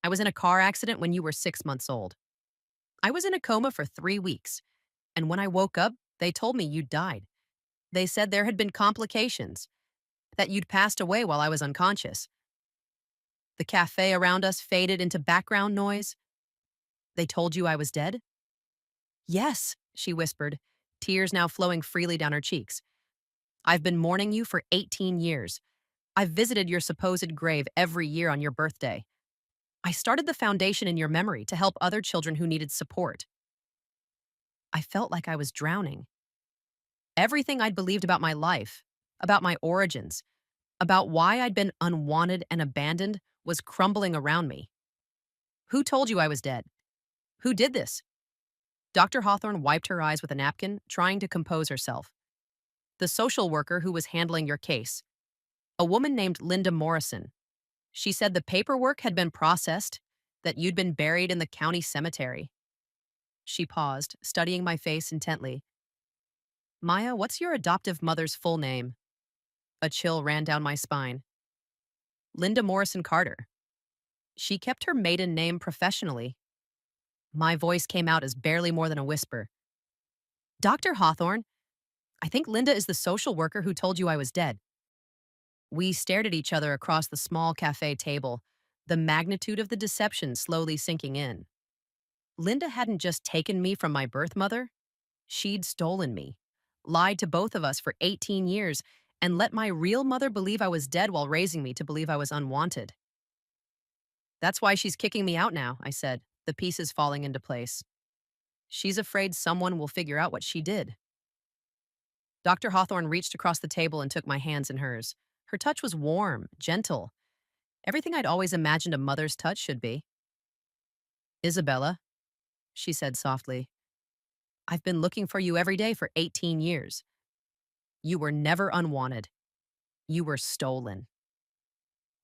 I was in a car accident when you were 6 months old. I was in a coma for 3 weeks, and when I woke up, they told me you'd died. They said there had been complications, that you'd passed away while I was unconscious. The cafe around us faded into background noise. They told you I was dead? Yes, she whispered, tears now flowing freely down her cheeks. I've been mourning you for 18 years. I've visited your supposed grave every year on your birthday. I started the foundation in your memory to help other children who needed support. I felt like I was drowning. Everything I'd believed about my life, about my origins, about why I'd been unwanted and abandoned was crumbling around me. Who told you I was dead? Who did this? Dr. Hawthorne wiped her eyes with a napkin, trying to compose herself. The social worker who was handling your case. A woman named Linda Morrison. She said the paperwork had been processed, that you'd been buried in the county cemetery. She paused, studying my face intently. Maya, what's your adoptive mother's full name? A chill ran down my spine. Linda Morrison Carter. She kept her maiden name professionally. My voice came out as barely more than a whisper. Dr. Hawthorne, I think Linda is the social worker who told you I was dead. We stared at each other across the small cafe table, the magnitude of the deception slowly sinking in. Linda hadn't just taken me from my birth mother, she'd stolen me, lied to both of us for 18 years, and let my real mother believe I was dead while raising me to believe I was unwanted. That's why she's kicking me out now, I said, the pieces falling into place. She's afraid someone will figure out what she did. Dr. Hawthorne reached across the table and took my hands in hers. Her touch was warm, gentle, everything I'd always imagined a mother's touch should be. Isabella, she said softly, I've been looking for you every day for 18 years. You were never unwanted. You were stolen.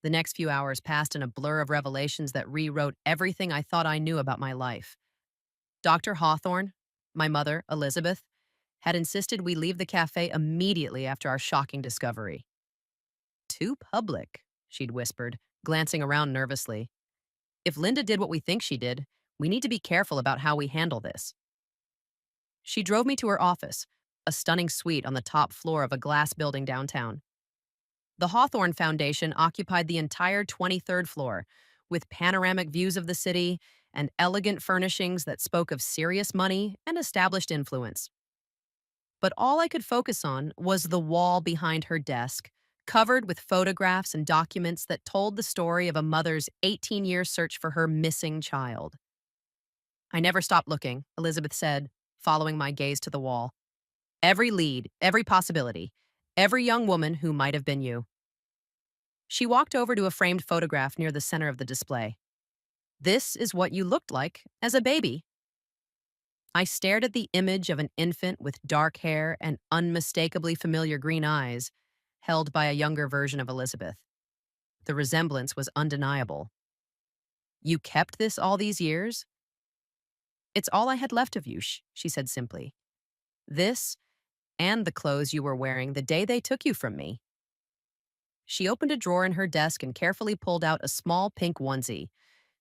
The next few hours passed in a blur of revelations that rewrote everything I thought I knew about my life. Dr. Hawthorne, my mother, Elizabeth, had insisted we leave the cafe immediately after our shocking discovery. Too public, she'd whispered, glancing around nervously. If Linda did what we think she did, We need to be careful about how we handle this. She drove me to her office, a stunning suite on the top floor of a glass building downtown. The Hawthorne Foundation occupied the entire 23rd floor, with panoramic views of the city and elegant furnishings that spoke of serious money and established influence. But all I could focus on was the wall behind her desk, covered with photographs and documents that told the story of a mother's 18-year search for her missing child. I never stopped looking, Elizabeth said, following my gaze to the wall. Every lead, every possibility, every young woman who might have been you. She walked over to a framed photograph near the center of the display. This is what you looked like as a baby. I stared at the image of an infant with dark hair and unmistakably familiar green eyes, held by a younger version of Elizabeth. The resemblance was undeniable. You kept this all these years? It's all I had left of you, she said simply. This and the clothes you were wearing the day they took you from me. She opened a drawer in her desk and carefully pulled out a small pink onesie,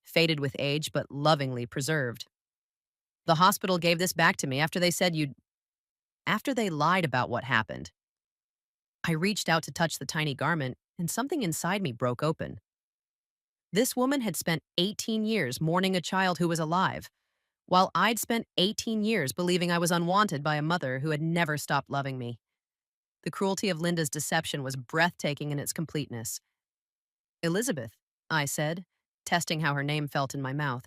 faded with age but lovingly preserved. The hospital gave this back to me after they said you'd. After they lied about what happened. I reached out to touch the tiny garment, and something inside me broke open. This woman had spent 18 years mourning a child who was alive, while I'd spent 18 years believing I was unwanted by a mother who had never stopped loving me. The cruelty of Linda's deception was breathtaking in its completeness. Elizabeth, I said, testing how her name felt in my mouth,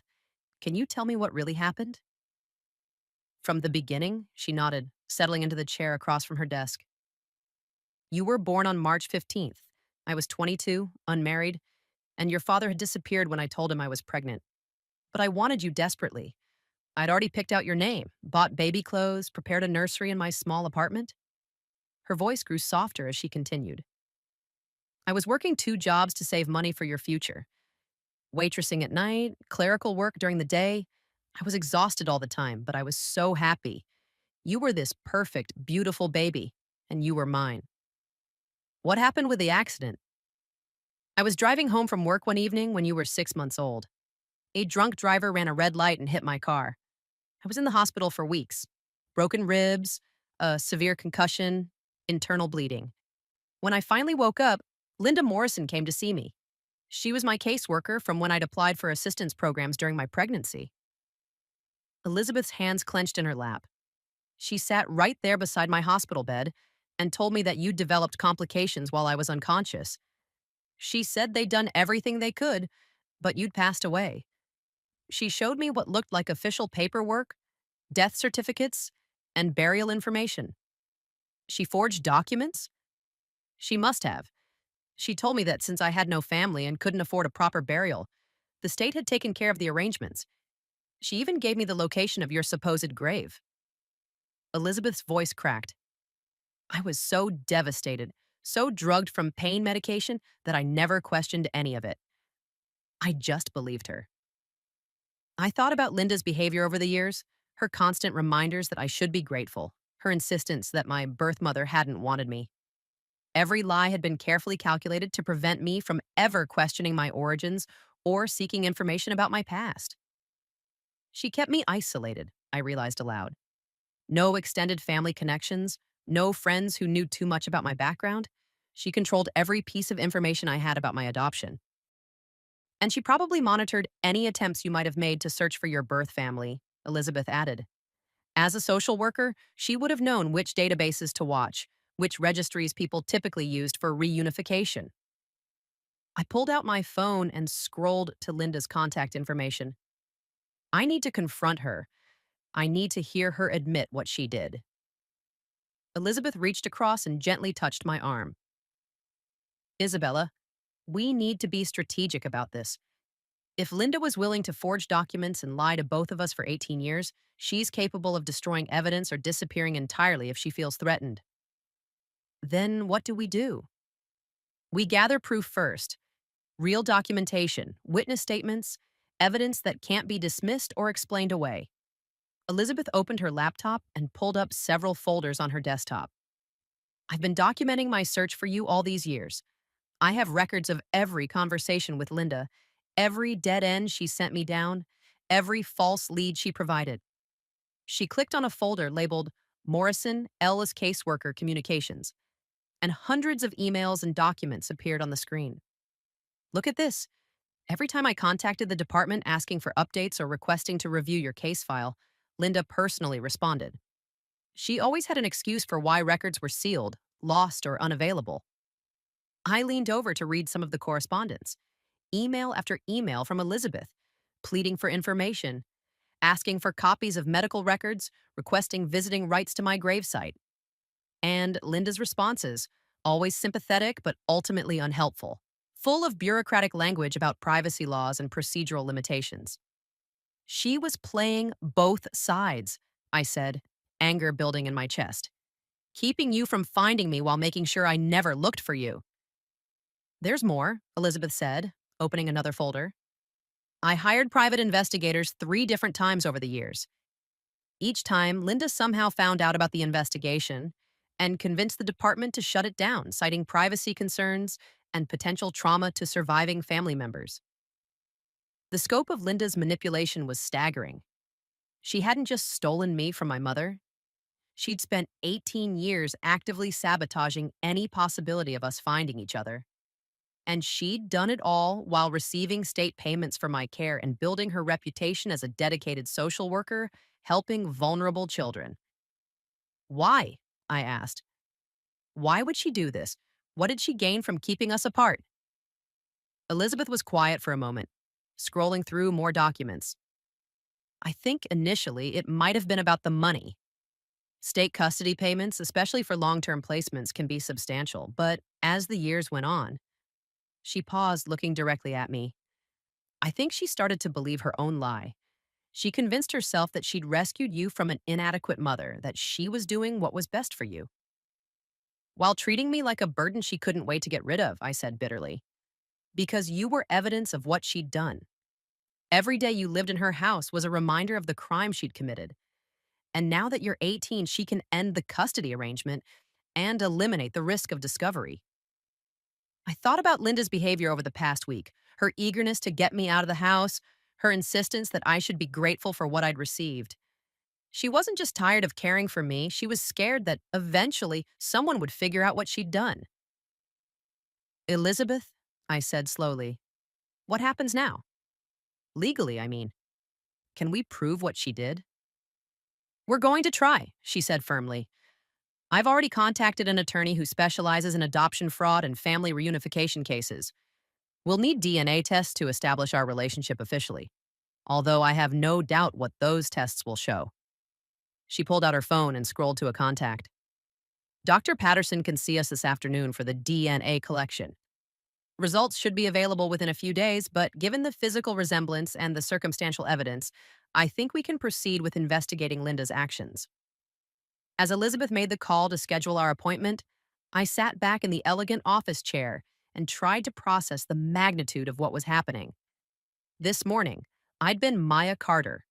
can you tell me what really happened? From the beginning, she nodded, settling into the chair across from her desk. You were born on March 15th. I was 22, unmarried, and your father had disappeared when I told him I was pregnant. But I wanted you desperately. I'd already picked out your name, bought baby clothes, prepared a nursery in my small apartment. Her voice grew softer as she continued. I was working 2 jobs to save money for your future. Waitressing at night, clerical work during the day. I was exhausted all the time, but I was so happy. You were this perfect, beautiful baby, and you were mine. What happened with the accident? I was driving home from work one evening when you were 6 months old. A drunk driver ran a red light and hit my car. I was in the hospital for weeks. Broken ribs, a severe concussion, internal bleeding. When I finally woke up, Linda Morrison came to see me. She was my caseworker from when I'd applied for assistance programs during my pregnancy. Elizabeth's hands clenched in her lap. She sat right there beside my hospital bed and told me that you'd developed complications while I was unconscious. She said they'd done everything they could, but you'd passed away. She showed me what looked like official paperwork, death certificates, and burial information. She forged documents? She must have. She told me that since I had no family and couldn't afford a proper burial, the state had taken care of the arrangements. She even gave me the location of your supposed grave. Elizabeth's voice cracked. I was so devastated, so drugged from pain medication that I never questioned any of it. I just believed her. I thought about Linda's behavior over the years, her constant reminders that I should be grateful, her insistence that my birth mother hadn't wanted me. Every lie had been carefully calculated to prevent me from ever questioning my origins or seeking information about my past. She kept me isolated, I realized aloud. No extended family connections, no friends who knew too much about my background. She controlled every piece of information I had about my adoption. And she probably monitored any attempts you might have made to search for your birth family, Elizabeth added. As a social worker, she would have known which databases to watch, which registries people typically used for reunification. I pulled out my phone and scrolled to Linda's contact information. I need to confront her. I need to hear her admit what she did. Elizabeth reached across and gently touched my arm. Isabella, we need to be strategic about this. If Linda was willing to forge documents and lie to both of us for 18 years, she's capable of destroying evidence or disappearing entirely if she feels threatened. Then what do? We gather proof first. Real documentation, witness statements, evidence that can't be dismissed or explained away. Elizabeth opened her laptop and pulled up several folders on her desktop. I've been documenting my search for you all these years. I have records of every conversation with Linda, every dead end she sent me down, every false lead she provided. She clicked on a folder labeled Morrison, Ellis Caseworker Communications, and hundreds of emails and documents appeared on the screen. Look at this. Every time I contacted the department asking for updates or requesting to review your case file, Linda personally responded. She always had an excuse for why records were sealed, lost, or unavailable. I leaned over to read some of the correspondence, email after email from Elizabeth, pleading for information, asking for copies of medical records, requesting visiting rights to my gravesite. And Linda's responses, always sympathetic but ultimately unhelpful, full of bureaucratic language about privacy laws and procedural limitations. She was playing both sides, I said, anger building in my chest, keeping you from finding me while making sure I never looked for you. There's more, Elizabeth said, opening another folder. I hired private investigators 3 different times over the years. Each time, Linda somehow found out about the investigation and convinced the department to shut it down, citing privacy concerns and potential trauma to surviving family members. The scope of Linda's manipulation was staggering. She hadn't just stolen me from my mother. She'd spent 18 years actively sabotaging any possibility of us finding each other. And she'd done it all while receiving state payments for my care and building her reputation as a dedicated social worker, helping vulnerable children. Why? I asked. Why would she do this? What did she gain from keeping us apart? Elizabeth was quiet for a moment, scrolling through more documents. I think initially it might have been about the money. State custody payments, especially for long-term placements, can be substantial, but as the years went on, she paused, looking directly at me. I think she started to believe her own lie. She convinced herself that she'd rescued you from an inadequate mother, that she was doing what was best for you. While treating me like a burden she couldn't wait to get rid of, I said bitterly. Because you were evidence of what she'd done. Every day you lived in her house was a reminder of the crime she'd committed. And now that you're 18, she can end the custody arrangement and eliminate the risk of discovery. I thought about Linda's behavior over the past week, her eagerness to get me out of the house, her insistence that I should be grateful for what I'd received. She wasn't just tired of caring for me, she was scared that eventually someone would figure out what she'd done. Elizabeth, I said slowly, what happens now? Legally, I mean. Can we prove what she did? We're going to try, she said firmly. I've already contacted an attorney who specializes in adoption fraud and family reunification cases. We'll need DNA tests to establish our relationship officially, although I have no doubt what those tests will show. She pulled out her phone and scrolled to a contact. Dr. Patterson can see us this afternoon for the DNA collection. Results should be available within a few days, but given the physical resemblance and the circumstantial evidence, I think we can proceed with investigating Linda's actions. As Elizabeth made the call to schedule our appointment, I sat back in the elegant office chair and tried to process the magnitude of what was happening. This morning, I'd been Maya Carter,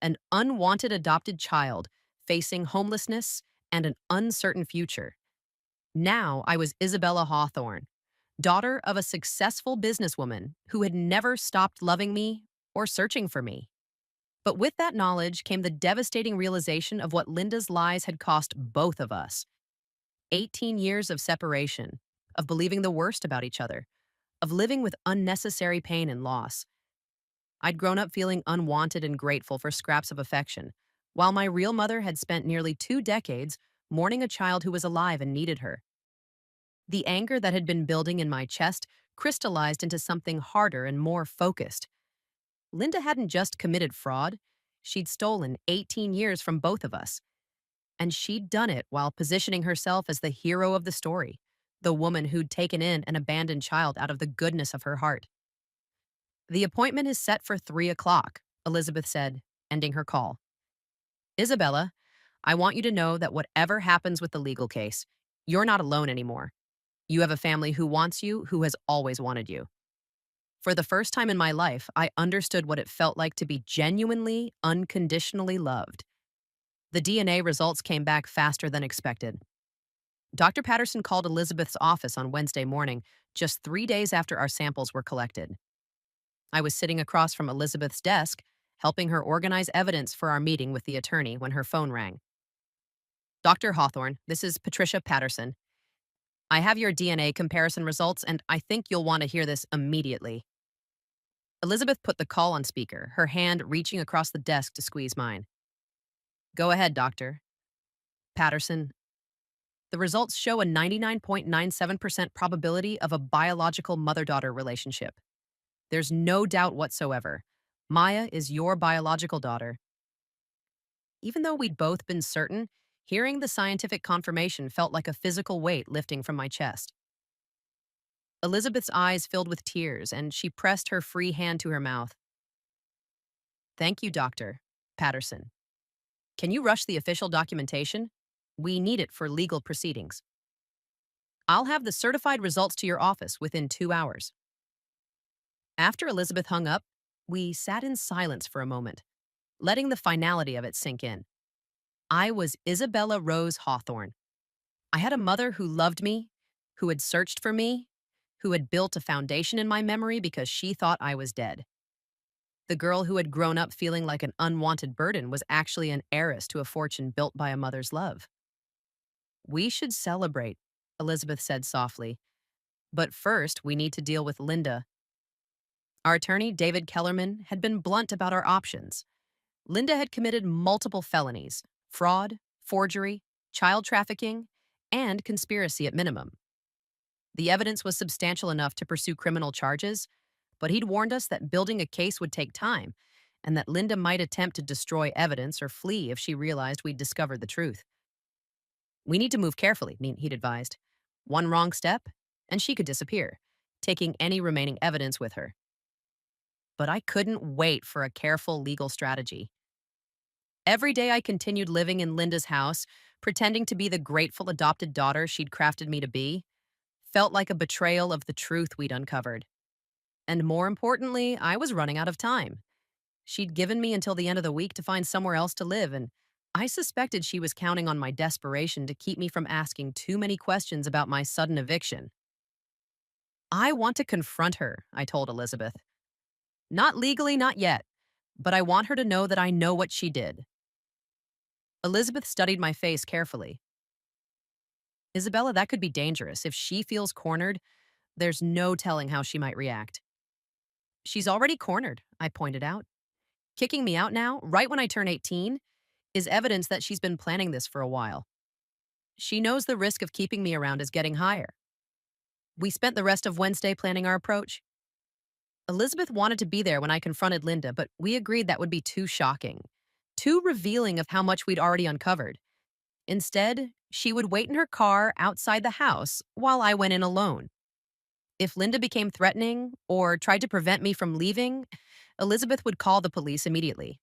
an unwanted adopted child facing homelessness and an uncertain future. Now I was Isabella Hawthorne, daughter of a successful businesswoman who had never stopped loving me or searching for me. But with that knowledge came the devastating realization of what Linda's lies had cost both of us. 18 years of separation, of believing the worst about each other, of living with unnecessary pain and loss. I'd grown up feeling unwanted and grateful for scraps of affection, while my real mother had spent nearly 2 decades mourning a child who was alive and needed her. The anger that had been building in my chest crystallized into something harder and more focused. Linda hadn't just committed fraud, she'd stolen 18 years from both of us. And she'd done it while positioning herself as the hero of the story, the woman who'd taken in an abandoned child out of the goodness of her heart. The appointment is set for 3 o'clock, Elizabeth said, ending her call. Isabella, I want you to know that whatever happens with the legal case, you're not alone anymore. You have a family who wants you, who has always wanted you. For the first time in my life, I understood what it felt like to be genuinely, unconditionally loved. The DNA results came back faster than expected. Dr. Patterson called Elizabeth's office on Wednesday morning, just 3 days after our samples were collected. I was sitting across from Elizabeth's desk, helping her organize evidence for our meeting with the attorney when her phone rang. Dr. Hawthorne, this is Patricia Patterson. I have your DNA comparison results, and I think you'll want to hear this immediately. Elizabeth put the call on speaker, her hand reaching across the desk to squeeze mine. Go ahead, Doctor. Patterson, the results show a 99.97% probability of a biological mother daughter relationship. There's no doubt whatsoever. Maya is your biological daughter. Even though we'd both been certain, hearing the scientific confirmation felt like a physical weight lifting from my chest. Elizabeth's eyes filled with tears, and she pressed her free hand to her mouth. Thank you, Dr. Patterson. Can you rush the official documentation? We need it for legal proceedings. I'll have the certified results to your office within 2 hours. After Elizabeth hung up, we sat in silence for a moment, letting the finality of it sink in. I was Isabella Rose Hawthorne. I had a mother who loved me, who had searched for me, who had built a foundation in my memory because she thought I was dead. The girl who had grown up feeling like an unwanted burden was actually an heiress to a fortune built by a mother's love. We should celebrate, Elizabeth said softly. But first, we need to deal with Linda. Our attorney, David Kellerman, had been blunt about our options. Linda had committed multiple felonies: fraud, forgery, child trafficking, and conspiracy at minimum. The evidence was substantial enough to pursue criminal charges, but he'd warned us that building a case would take time and that Linda might attempt to destroy evidence or flee if she realized we'd discovered the truth. We need to move carefully, he'd advised. One wrong step, and she could disappear, taking any remaining evidence with her. But I couldn't wait for a careful legal strategy. Every day I continued living in Linda's house, pretending to be the grateful adopted daughter she'd crafted me to be, felt like a betrayal of the truth we'd uncovered. And more importantly, I was running out of time. She'd given me until the end of the week to find somewhere else to live, and I suspected she was counting on my desperation to keep me from asking too many questions about my sudden eviction. I want to confront her, I told Elizabeth. Not legally, not yet, but I want her to know that I know what she did. Elizabeth studied my face carefully. Isabella, that could be dangerous. If she feels cornered, there's no telling how she might react. She's already cornered, I pointed out. Kicking me out now, right when I turn 18, is evidence that she's been planning this for a while. She knows the risk of keeping me around is getting higher. We spent the rest of Wednesday planning our approach. Elizabeth wanted to be there when I confronted Linda, but we agreed that would be too shocking, too revealing of how much we'd already uncovered. Instead, she would wait in her car outside the house while I went in alone. If Linda became threatening or tried to prevent me from leaving, Elizabeth would call the police immediately.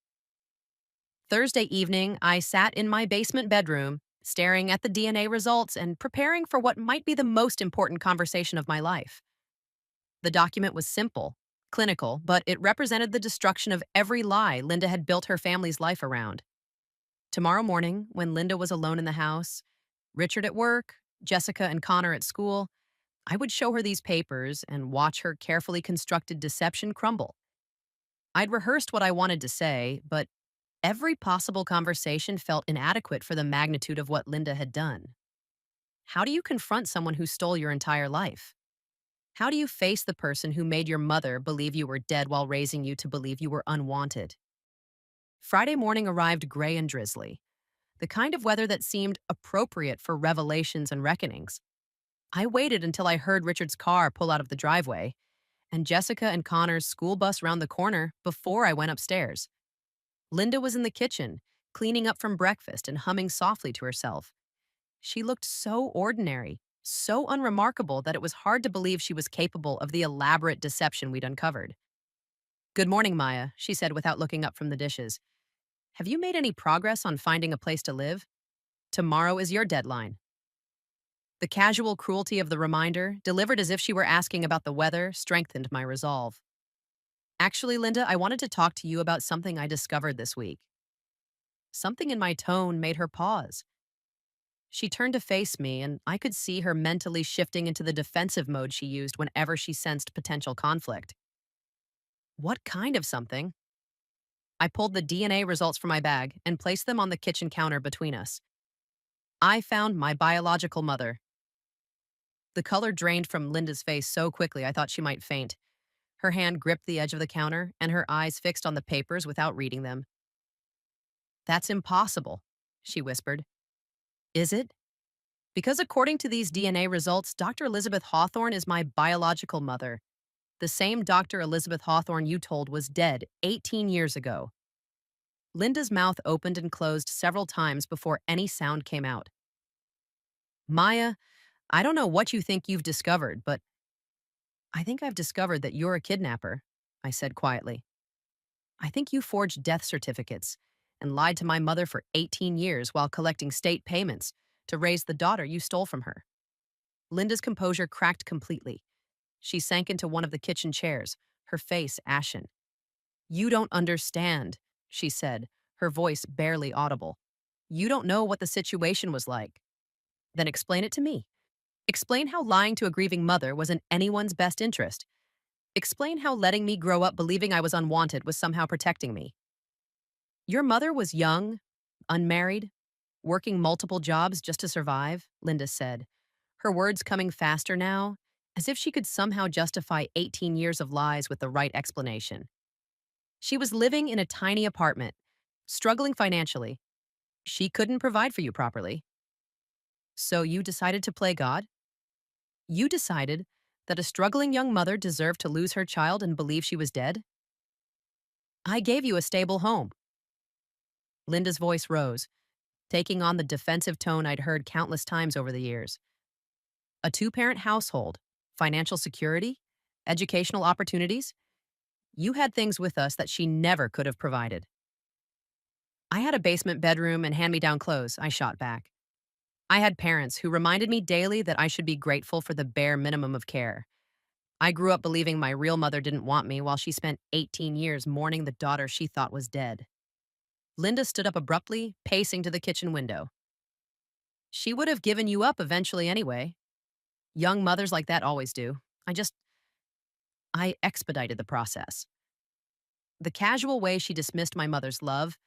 Thursday evening, I sat in my basement bedroom, staring at the DNA results and preparing for what might be the most important conversation of my life. The document was simple, clinical, but it represented the destruction of every lie Linda had built her family's life around. Tomorrow morning, when Linda was alone in the house, Richard at work, Jessica and Connor at school, I would show her these papers and watch her carefully constructed deception crumble. I'd rehearsed what I wanted to say, but every possible conversation felt inadequate for the magnitude of what Linda had done. How do you confront someone who stole your entire life? How do you face the person who made your mother believe you were dead while raising you to believe you were unwanted? Friday morning arrived gray and drizzly, the kind of weather that seemed appropriate for revelations and reckonings. I waited until I heard Richard's car pull out of the driveway and Jessica and Connor's school bus round the corner before I went upstairs. Linda was in the kitchen, cleaning up from breakfast and humming softly to herself. She looked so ordinary, so unremarkable that it was hard to believe she was capable of the elaborate deception we'd uncovered. "Good morning, Maya," she said without looking up from the dishes. "Have you made any progress on finding a place to live? Tomorrow is your deadline." The casual cruelty of the reminder, delivered as if she were asking about the weather, strengthened my resolve. "Actually, Linda, I wanted to talk to you about something I discovered this week." Something in my tone made her pause. She turned to face me, and I could see her mentally shifting into the defensive mode she used whenever she sensed potential conflict. "What kind of something?" I pulled the DNA results from my bag and placed them on the kitchen counter between us. I found my biological mother. The color drained from Linda's face so quickly I thought she might faint. Her hand gripped the edge of the counter and her eyes fixed on the papers without reading them. That's impossible, she whispered. Is it? Because according to these DNA results, Dr. Elizabeth Hawthorne is my biological mother. The same Dr. Elizabeth Hawthorne you told was dead 18 years ago. Linda's mouth opened and closed several times before any sound came out. Maya, I don't know what you think you've discovered, but I think I've discovered that you're a kidnapper, I said quietly. I think you forged death certificates and lied to my mother for 18 years while collecting state payments to raise the daughter you stole from her. Linda's composure cracked completely. She sank into one of the kitchen chairs, her face ashen. You don't understand, she said, her voice barely audible. You don't know what the situation was like. Then explain it to me. Explain how lying to a grieving mother was in anyone's best interest. Explain how letting me grow up believing I was unwanted was somehow protecting me. Your mother was young, unmarried, working multiple jobs just to survive, Linda said, her words coming faster now, as if she could somehow justify 18 years of lies with the right explanation. She was living in a tiny apartment, struggling financially. She couldn't provide for you properly. So you decided to play God? You decided that a struggling young mother deserved to lose her child and believe she was dead? I gave you a stable home. Linda's voice rose, taking on the defensive tone I'd heard countless times over the years. A two-parent household, financial security, educational opportunities. You had things with us that she never could have provided. I had a basement bedroom and hand-me-down clothes, I shot back. I had parents who reminded me daily that I should be grateful for the bare minimum of care. I grew up believing my real mother didn't want me while she spent 18 years mourning the daughter she thought was dead. Linda stood up abruptly, pacing to the kitchen window. She would have given you up eventually anyway. Young mothers like that always do. I expedited the process. The casual way she dismissed my mother's love,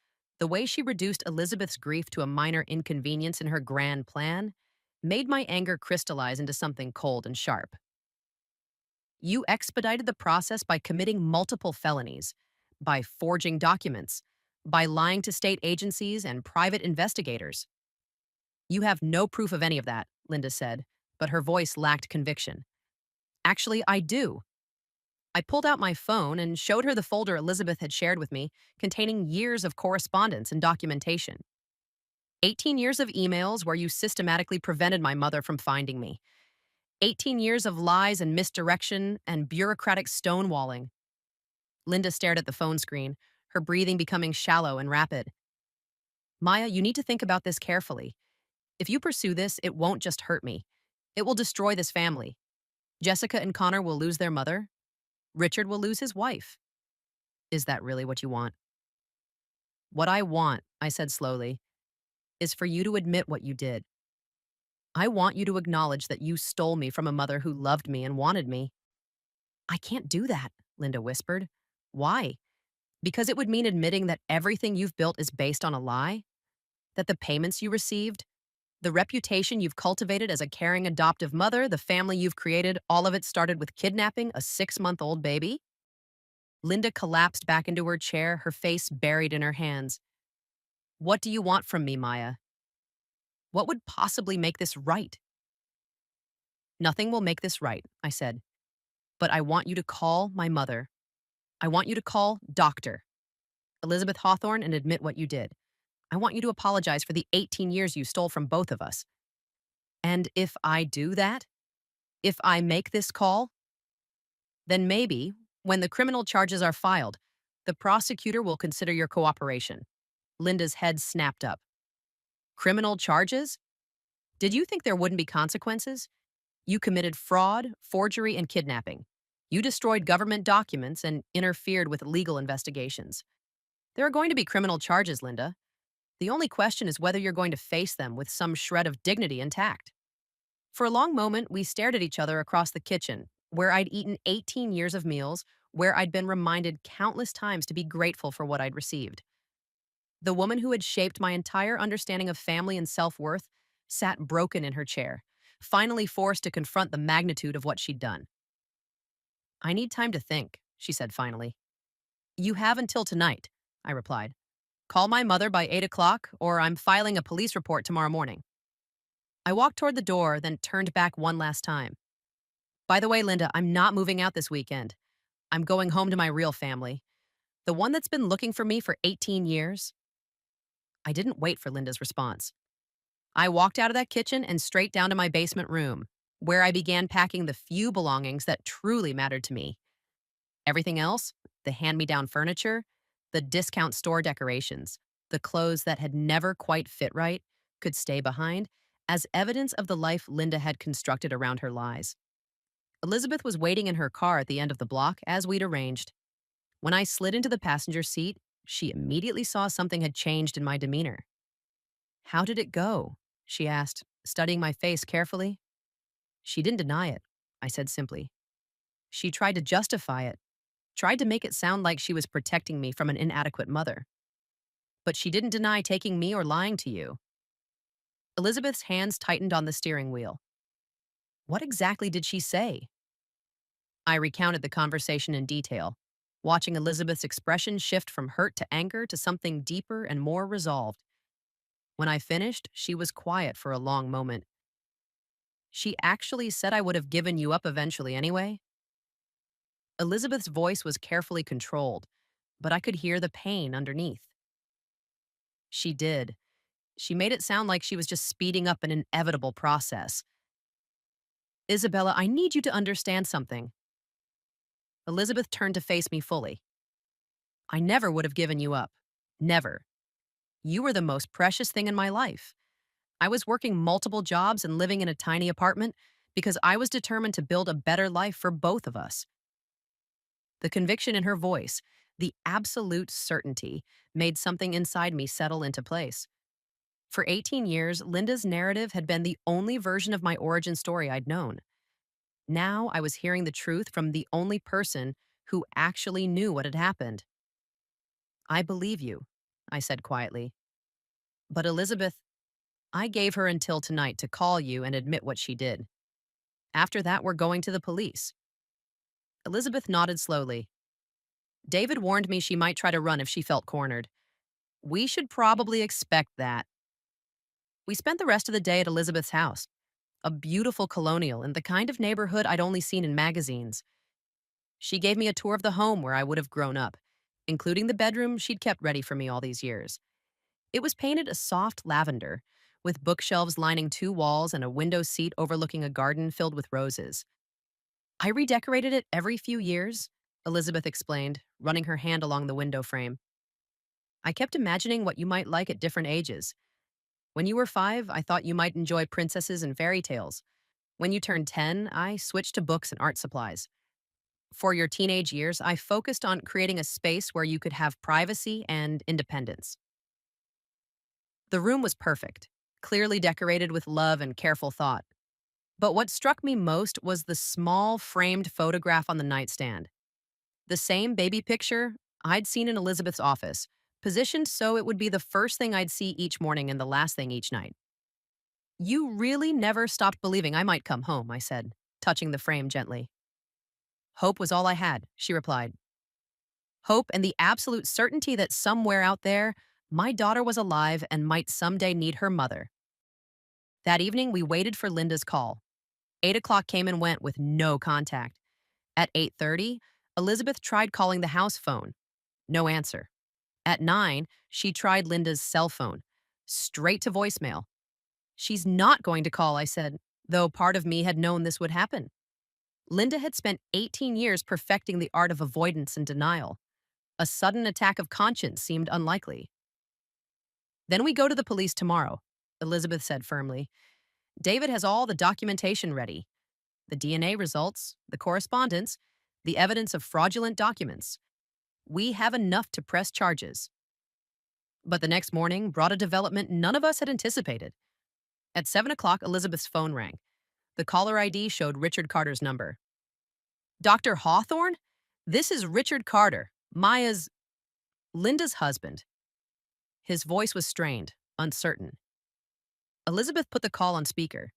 the way she reduced Elizabeth's grief to a minor inconvenience in her grand plan, made my anger crystallize into something cold and sharp. You expedited the process by committing multiple felonies, by forging documents, by lying to state agencies and private investigators. You have no proof of any of that, Linda said, but her voice lacked conviction. Actually, I do. I pulled out my phone and showed her the folder Elizabeth had shared with me, containing years of correspondence and documentation. 18 years of emails where you systematically prevented my mother from finding me. 18 years of lies and misdirection and bureaucratic stonewalling. Linda stared at the phone screen, her breathing becoming shallow and rapid. Maya, you need to think about this carefully. If you pursue this, it won't just hurt me. It will destroy this family. Jessica and Connor will lose their mother. Richard will lose his wife. Is that really what you want? What I want, I said slowly, is for you to admit what you did. I want you to acknowledge that you stole me from a mother who loved me and wanted me. I can't do that, Linda whispered. Why? Because it would mean admitting that everything you've built is based on a lie? That the payments you received, the reputation you've cultivated as a caring adoptive mother, the family you've created, all of it started with kidnapping a 6-month-old baby? Linda collapsed back into her chair, her face buried in her hands. What do you want from me, Maya? What would possibly make this right? Nothing will make this right, I said. But I want you to call my mother. I want you to call Dr. Elizabeth Hawthorne and admit what you did. I want you to apologize for the 18 years you stole from both of us. And if I do that, if I make this call, then maybe, when the criminal charges are filed, the prosecutor will consider your cooperation. Linda's head snapped up. Criminal charges? Did you think there wouldn't be consequences? You committed fraud, forgery, and kidnapping. You destroyed government documents and interfered with legal investigations. There are going to be criminal charges, Linda. The only question is whether you're going to face them with some shred of dignity intact. For a long moment, we stared at each other across the kitchen, where I'd eaten 18 years of meals, where I'd been reminded countless times to be grateful for what I'd received. The woman who had shaped my entire understanding of family and self worth sat broken in her chair, finally forced to confront the magnitude of what she'd done. I need time to think, she said finally. You have until tonight, I replied. Call my mother by 8 o'clock, or I'm filing a police report tomorrow morning. I walked toward the door, then turned back one last time. By the way, Linda, I'm not moving out this weekend. I'm going home to my real family, the one that's been looking for me for 18 years. I didn't wait for Linda's response. I walked out of that kitchen and straight down to my basement room, where I began packing the few belongings that truly mattered to me. Everything else, the hand me down furniture, the discount store decorations, the clothes that had never quite fit right, could stay behind as evidence of the life Linda had constructed around her lies. Elizabeth was waiting in her car at the end of the block as we'd arranged. When I slid into the passenger seat, she immediately saw something had changed in my demeanor. How did it go? She asked, studying my face carefully. She didn't deny it, I said simply. She tried to justify it, tried to make it sound like she was protecting me from an inadequate mother. But she didn't deny taking me or lying to you. Elizabeth's hands tightened on the steering wheel. What exactly did she say? I recounted the conversation in detail, watching Elizabeth's expression shift from hurt to anger to something deeper and more resolved. When I finished, she was quiet for a long moment. She actually said I would have given you up eventually anyway? Elizabeth's voice was carefully controlled, but I could hear the pain underneath. She did. She made it sound like she was just speeding up an inevitable process. Isabella, I need you to understand something. Elizabeth turned to face me fully. I never would have given you up. Never. You were the most precious thing in my life. I was working multiple jobs and living in a tiny apartment because I was determined to build a better life for both of us. The conviction in her voice, the absolute certainty, made something inside me settle into place. For 18 years, Linda's narrative had been the only version of my origin story I'd known. Now I was hearing the truth from the only person who actually knew what had happened. I believe you, I said quietly. But Elizabeth, I gave her until tonight to call you and admit what she did. After that, we're going to the police. Elizabeth nodded slowly. David warned me she might try to run if she felt cornered. We should probably expect that. We spent the rest of the day at Elizabeth's house, a beautiful colonial in the kind of neighborhood I'd only seen in magazines. She gave me a tour of the home where I would have grown up, including the bedroom she'd kept ready for me all these years. It was painted a soft lavender, with bookshelves lining two walls and a window seat overlooking a garden filled with roses. I redecorated it every few years, Elizabeth explained, running her hand along the window frame. I kept imagining what you might like at different ages. When you were 5, I thought you might enjoy princesses and fairy tales. When you turned 10, I switched to books and art supplies. For your teenage years, I focused on creating a space where you could have privacy and independence. The room was perfect, clearly decorated with love and careful thought. But what struck me most was the small framed photograph on the nightstand. The same baby picture I'd seen in Elizabeth's office, positioned so it would be the first thing I'd see each morning and the last thing each night. You really never stopped believing I might come home, I said, touching the frame gently. Hope was all I had, she replied. Hope and the absolute certainty that somewhere out there, my daughter was alive and might someday need her mother. That evening, we waited for Linda's call. 8 o'clock came and went with no contact. At 8:30, Elizabeth tried calling the house phone. No answer. At 9, she tried Linda's cell phone. Straight to voicemail. She's not going to call, I said, though part of me had known this would happen. Linda had spent 18 years perfecting the art of avoidance and denial. A sudden attack of conscience seemed unlikely. Then we go to the police tomorrow, Elizabeth said firmly. David has all the documentation ready. The DNA results, the correspondence, the evidence of fraudulent documents. We have enough to press charges. But the next morning brought a development none of us had anticipated. At 7 o'clock, Elizabeth's phone rang. The caller ID showed Richard Carter's number. Dr. Hawthorne? This is Richard Carter, Linda's husband. His voice was strained, uncertain. Elizabeth put the call on speaker.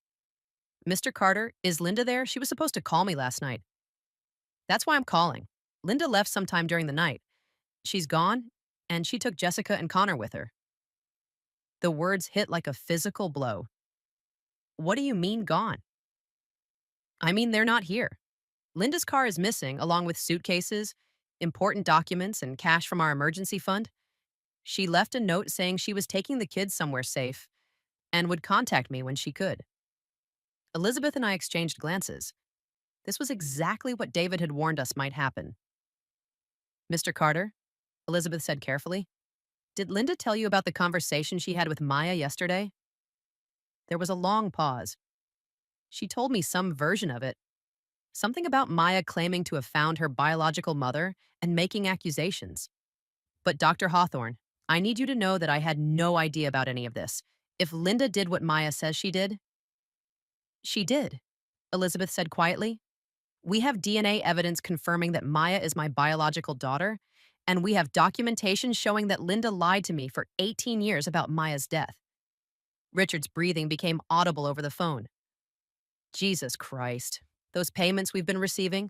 Mr. Carter, is Linda there? She was supposed to call me last night. That's why I'm calling. Linda left sometime during the night. She's gone, and she took Jessica and Connor with her. The words hit like a physical blow. What do you mean gone? I mean, they're not here. Linda's car is missing, along with suitcases, important documents, and cash from our emergency fund. She left a note saying she was taking the kids somewhere safe and would contact me when she could. Elizabeth and I exchanged glances. This was exactly what David had warned us might happen. Mr. Carter, Elizabeth said carefully, did Linda tell you about the conversation she had with Maya yesterday? There was a long pause. She told me some version of it. Something about Maya claiming to have found her biological mother and making accusations. But Dr. Hawthorne, I need you to know that I had no idea about any of this. If Linda did what Maya says she did, she did, Elizabeth said quietly. We have DNA evidence confirming that Maya is my biological daughter, and we have documentation showing that Linda lied to me for 18 years about Maya's death. Richard's breathing became audible over the phone. Jesus Christ. Those payments we've been receiving,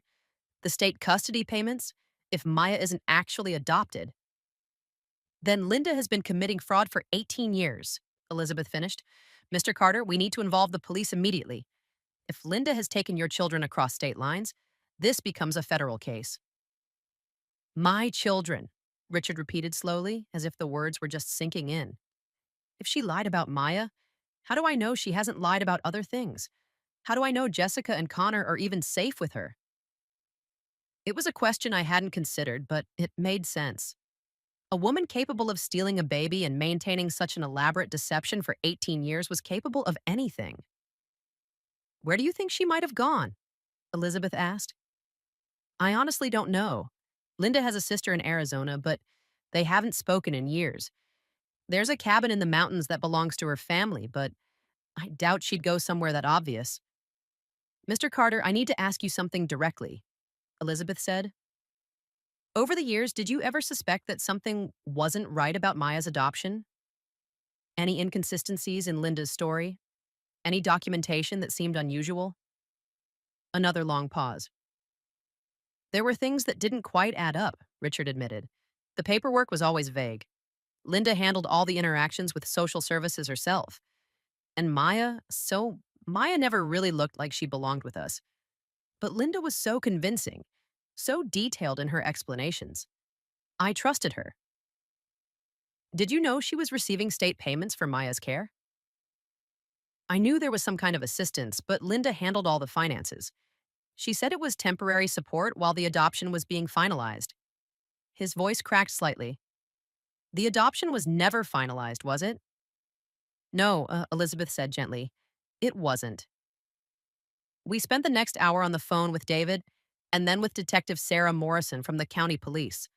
the state custody payments, if Maya isn't actually adopted, then Linda has been committing fraud for 18 years, Elizabeth finished. Mr. Carter, we need to involve the police immediately. If Linda has taken your children across state lines, this becomes a federal case. My children, Richard repeated slowly, as if the words were just sinking in. If she lied about Maya, how do I know she hasn't lied about other things? How do I know Jessica and Connor are even safe with her? It was a question I hadn't considered, but it made sense. A woman capable of stealing a baby and maintaining such an elaborate deception for 18 years was capable of anything. Where do you think she might have gone? Elizabeth asked. I honestly don't know. Linda has a sister in Arizona, but they haven't spoken in years. There's a cabin in the mountains that belongs to her family, but I doubt she'd go somewhere that obvious. Mr. Carter, I need to ask you something directly, Elizabeth said. Over the years, did you ever suspect that something wasn't right about Maya's adoption? Any inconsistencies in Linda's story? Any documentation that seemed unusual? Another long pause. There were things that didn't quite add up, Richard admitted. The paperwork was always vague. Linda handled all the interactions with social services herself. And Maya never really looked like she belonged with us. But Linda was so convincing, so detailed in her explanations. I trusted her. Did you know she was receiving state payments for Maya's care? I knew there was some kind of assistance, but Linda handled all the finances. She said it was temporary support while the adoption was being finalized. His voice cracked slightly. The adoption was never finalized, was it? No, Elizabeth said gently. It wasn't. We spent the next hour on the phone with David and then with Detective Sarah Morrison from the county police.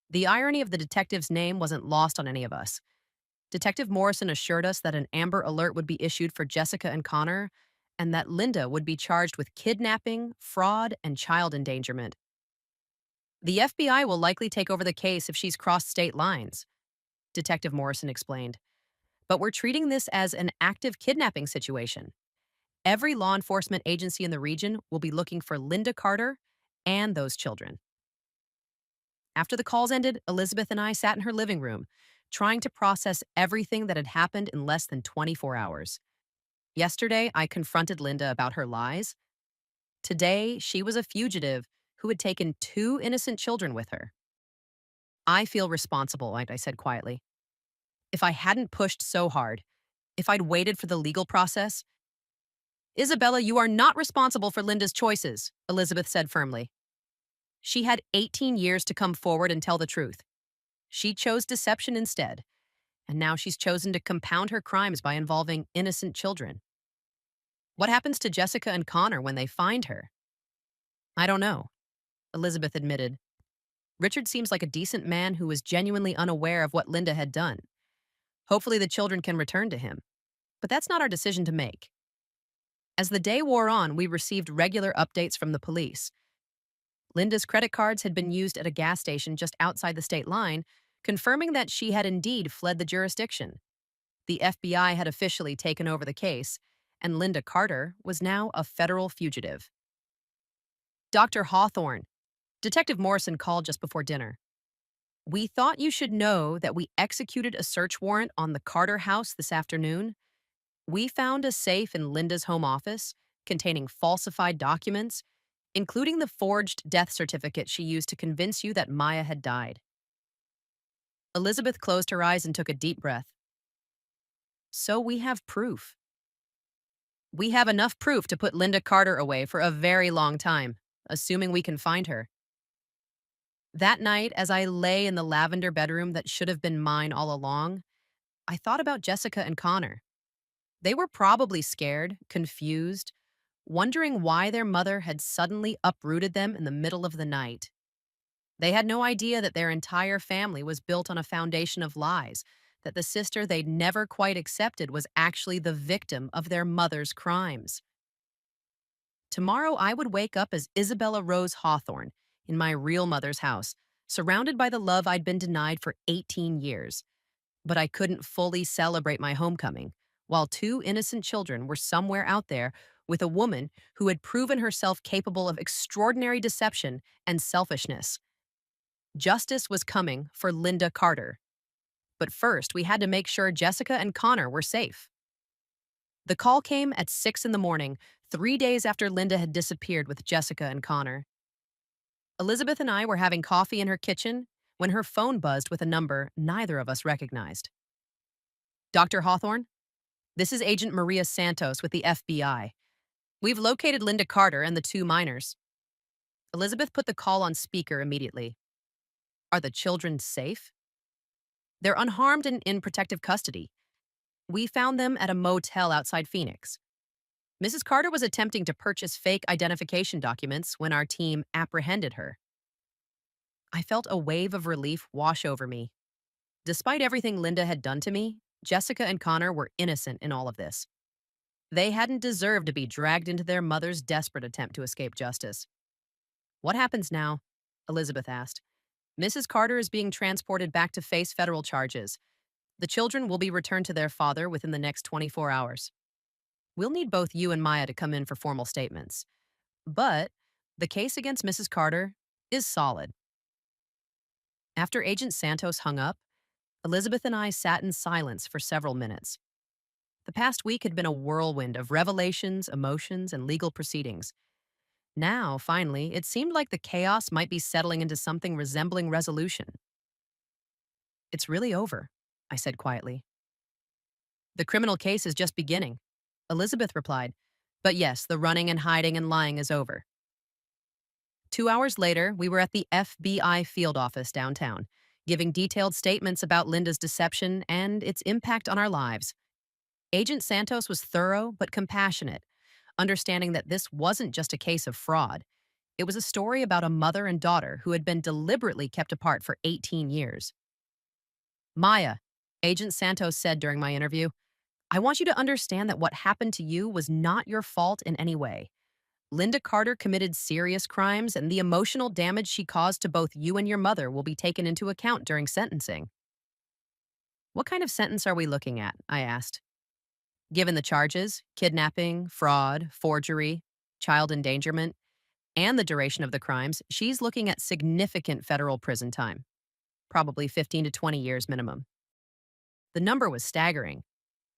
The irony of the detective's name wasn't lost on any of us. Detective Morrison assured us that an Amber Alert would be issued for Jessica and Connor, and that Linda would be charged with kidnapping, fraud, and child endangerment. The FBI will likely take over the case if she's crossed state lines, Detective Morrison explained. But we're treating this as an active kidnapping situation. Every law enforcement agency in the region will be looking for Linda Carter and those children. After the calls ended, Elizabeth and I sat in her living room, trying to process everything that had happened in less than 24 hours. Yesterday, I confronted Linda about her lies. Today, she was a fugitive who had taken 2 innocent children with her. I feel responsible, I said quietly. If I hadn't pushed so hard, if I'd waited for the legal process. Isabella, you are not responsible for Linda's choices, Elizabeth said firmly. She had 18 years to come forward and tell the truth. She chose deception instead, and now she's chosen to compound her crimes by involving innocent children. What happens to Jessica and Connor when they find her? I don't know, Elizabeth admitted. Richard seems like a decent man who was genuinely unaware of what Linda had done. Hopefully the children can return to him. But that's not our decision to make. As the day wore on, we received regular updates from the police. Linda's credit cards had been used at a gas station just outside the state line, confirming that she had indeed fled the jurisdiction. The FBI had officially taken over the case, and Linda Carter was now a federal fugitive. Dr. Hawthorne, Detective Morrison called just before dinner. We thought you should know that we executed a search warrant on the Carter house this afternoon. We found a safe in Linda's home office containing falsified documents, including the forged death certificate she used to convince you that Maya had died. Elizabeth closed her eyes and took a deep breath. So we have proof. We have enough proof to put Linda Carter away for a very long time, assuming we can find her. That night, as I lay in the lavender bedroom that should have been mine all along, I thought about Jessica and Connor. They were probably scared, confused, wondering why their mother had suddenly uprooted them in the middle of the night. They had no idea that their entire family was built on a foundation of lies, that the sister they'd never quite accepted was actually the victim of their mother's crimes. Tomorrow I would wake up as Isabella Rose Hawthorne in my real mother's house, surrounded by the love I'd been denied for 18 years. But I couldn't fully celebrate my homecoming, while two innocent children were somewhere out there with a woman who had proven herself capable of extraordinary deception and selfishness. Justice was coming for Linda Carter. But first, we had to make sure Jessica and Connor were safe. The call came at 6 in the morning, 3 days after Linda had disappeared with Jessica and Connor. Elizabeth and I were having coffee in her kitchen when her phone buzzed with a number neither of us recognized. Dr. Hawthorne, this is Agent Maria Santos with the FBI. We've located Linda Carter and the two minors. Elizabeth put the call on speaker immediately. Are the children safe? They're unharmed and in protective custody. We found them at a motel outside Phoenix. Mrs. Carter was attempting to purchase fake identification documents when our team apprehended her. I felt a wave of relief wash over me. Despite everything Linda had done to me, Jessica and Connor were innocent in all of this. They hadn't deserved to be dragged into their mother's desperate attempt to escape justice. What happens now? Elizabeth asked. Mrs. Carter is being transported back to face federal charges. The children will be returned to their father within the next 24 hours. We'll need both you and Maya to come in for formal statements. But the case against Mrs. Carter is solid. After Agent Santos hung up, Elizabeth and I sat in silence for several minutes. The past week had been a whirlwind of revelations, emotions, and legal proceedings. Now, finally, it seemed like the chaos might be settling into something resembling resolution. It's really over, I said quietly. The criminal case is just beginning, Elizabeth replied. But yes, the running and hiding and lying is over. 2 hours later, we were at the FBI field office downtown, giving detailed statements about Linda's deception and its impact on our lives. Agent Santos was thorough but compassionate, understanding that this wasn't just a case of fraud. It was a story about a mother and daughter who had been deliberately kept apart for 18 years. Maya, Agent Santos said during my interview, I want you to understand that what happened to you was not your fault in any way. Linda Carter committed serious crimes, and the emotional damage she caused to both you and your mother will be taken into account during sentencing. What kind of sentence are we looking at? I asked. Given the charges, kidnapping, fraud, forgery, child endangerment, and the duration of the crimes, she's looking at significant federal prison time, probably 15 to 20 years minimum. The number was staggering.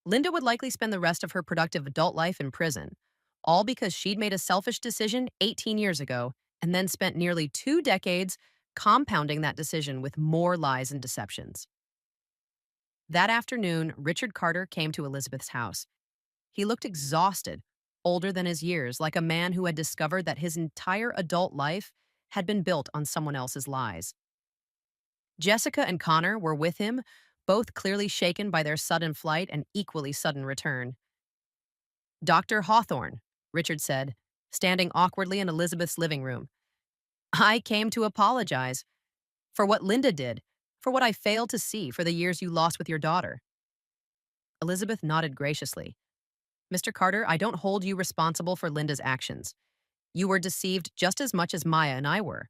Linda would likely spend the rest of her productive adult life in prison, all because she'd made a selfish decision 18 years ago and then spent nearly 2 decades compounding that decision with more lies and deceptions. That afternoon, Richard Carter came to Elizabeth's house. He looked exhausted, older than his years, like a man who had discovered that his entire adult life had been built on someone else's lies. Jessica and Connor were with him, both clearly shaken by their sudden flight and equally sudden return. Dr. Hawthorne, Richard said, standing awkwardly in Elizabeth's living room. I came to apologize for what Linda did, for what I failed to see for the years you lost with your daughter. Elizabeth nodded graciously. Mr. Carter, I don't hold you responsible for Linda's actions. You were deceived just as much as Maya and I were.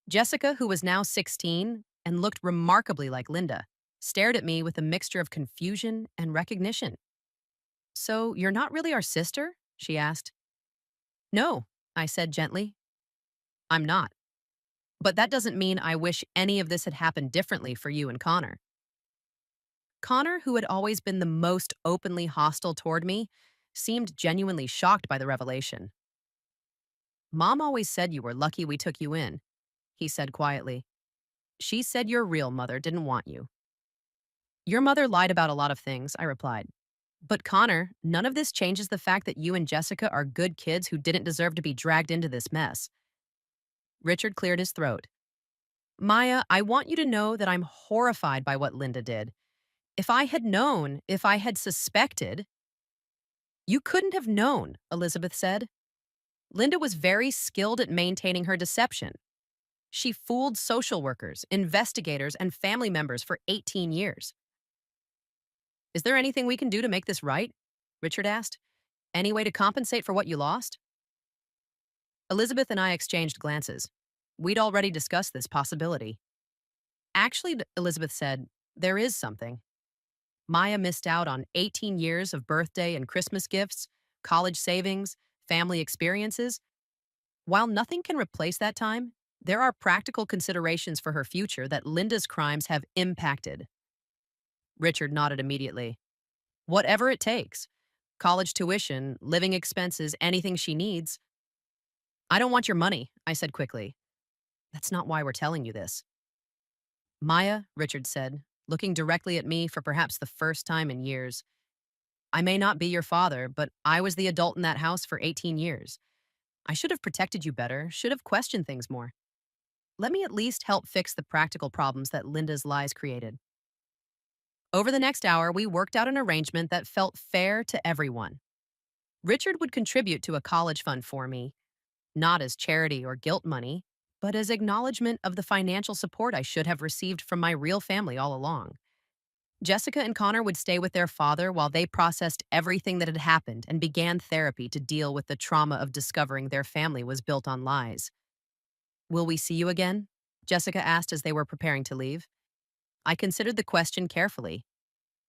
Jessica, who was now 16 and looked remarkably like Linda, stared at me with a mixture of confusion and recognition. So, you're not really our sister? She asked. No, I said gently. I'm not. But that doesn't mean I wish any of this had happened differently for you and Connor. Connor, who had always been the most openly hostile toward me, seemed genuinely shocked by the revelation. Mom always said you were lucky we took you in, he said quietly. She said your real mother didn't want you. Your mother lied about a lot of things, I replied. But Connor, none of this changes the fact that you and Jessica are good kids who didn't deserve to be dragged into this mess. Richard cleared his throat. Maya, I want you to know that I'm horrified by what Linda did. If I had known, if I had suspected. You couldn't have known, Elizabeth said. Linda was very skilled at maintaining her deception. She fooled social workers, investigators, and family members for 18 years. Is there anything we can do to make this right? Richard asked. Any way to compensate for what you lost? Elizabeth and I exchanged glances. We'd already discussed this possibility. Actually, Elizabeth said, there is something. Maya missed out on 18 years of birthday and Christmas gifts, college savings, family experiences. While nothing can replace that time, there are practical considerations for her future that Linda's crimes have impacted. Richard nodded immediately. Whatever it takes. College tuition, living expenses, anything she needs. I don't want your money, I said quickly. That's not why we're telling you this. Maya, Richard said, looking directly at me for perhaps the first time in years. I may not be your father, but I was the adult in that house for 18 years. I should have protected you better, should have questioned things more. Let me at least help fix the practical problems that Linda's lies created. Over the next hour, we worked out an arrangement that felt fair to everyone. Richard would contribute to a college fund for me, not as charity or guilt money, but as acknowledgement of the financial support I should have received from my real family all along. Jessica and Connor would stay with their father while they processed everything that had happened and began therapy to deal with the trauma of discovering their family was built on lies. Will we see you again? Jessica asked as they were preparing to leave. I considered the question carefully.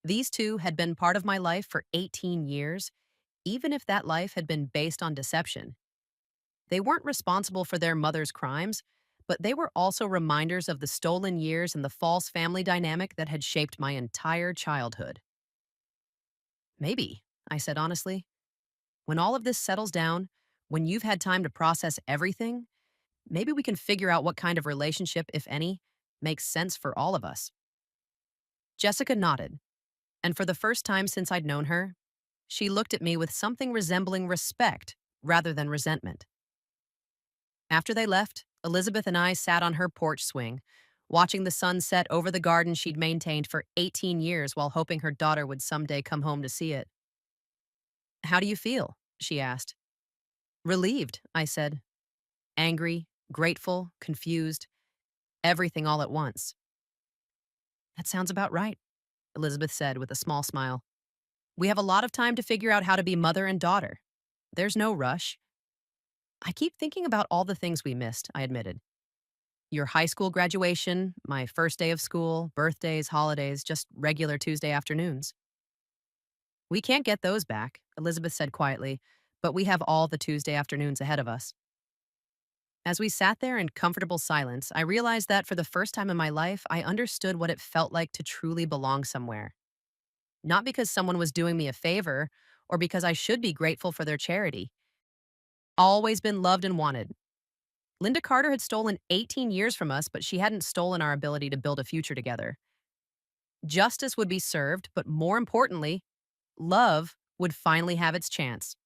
These two had been part of my life for 18 years, even if that life had been based on deception. They weren't responsible for their mother's crimes, but they were also reminders of the stolen years and the false family dynamic that had shaped my entire childhood. Maybe, I said honestly. When all of this settles down, when you've had time to process everything, maybe we can figure out what kind of relationship, if any, makes sense for all of us. Jessica nodded, and for the first time since I'd known her, she looked at me with something resembling respect rather than resentment. After they left, Elizabeth and I sat on her porch swing, watching the sun set over the garden she'd maintained for 18 years while hoping her daughter would someday come home to see it. How do you feel? She asked. Relieved, I said. Angry, grateful, confused, everything all at once. That sounds about right, Elizabeth said with a small smile. We have a lot of time to figure out how to be mother and daughter. There's no rush. I keep thinking about all the things we missed, I admitted. Your high school graduation, my first day of school, birthdays, holidays, just regular Tuesday afternoons. We can't get those back, Elizabeth said quietly, but we have all the Tuesday afternoons ahead of us. As we sat there in comfortable silence, I realized that for the first time in my life, I understood what it felt like to truly belong somewhere. Not because someone was doing me a favor or because I should be grateful for their charity. Always been loved and wanted. Linda Carter had stolen 18 years from us, but she hadn't stolen our ability to build a future together. Justice would be served, but more importantly, love would finally have its chance.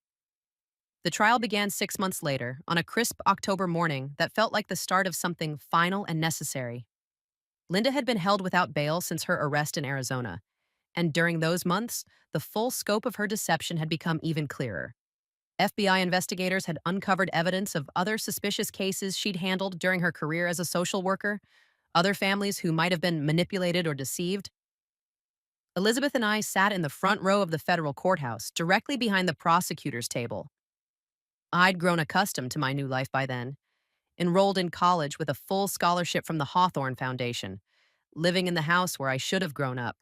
The trial began 6 months later, on a crisp October morning that felt like the start of something final and necessary. Linda had been held without bail since her arrest in Arizona, and during those months, the full scope of her deception had become even clearer. FBI investigators had uncovered evidence of other suspicious cases she'd handled during her career as a social worker, other families who might have been manipulated or deceived. Elizabeth and I sat in the front row of the federal courthouse, directly behind the prosecutor's table. I'd grown accustomed to my new life by then, enrolled in college with a full scholarship from the Hawthorne Foundation, living in the house where I should have grown up,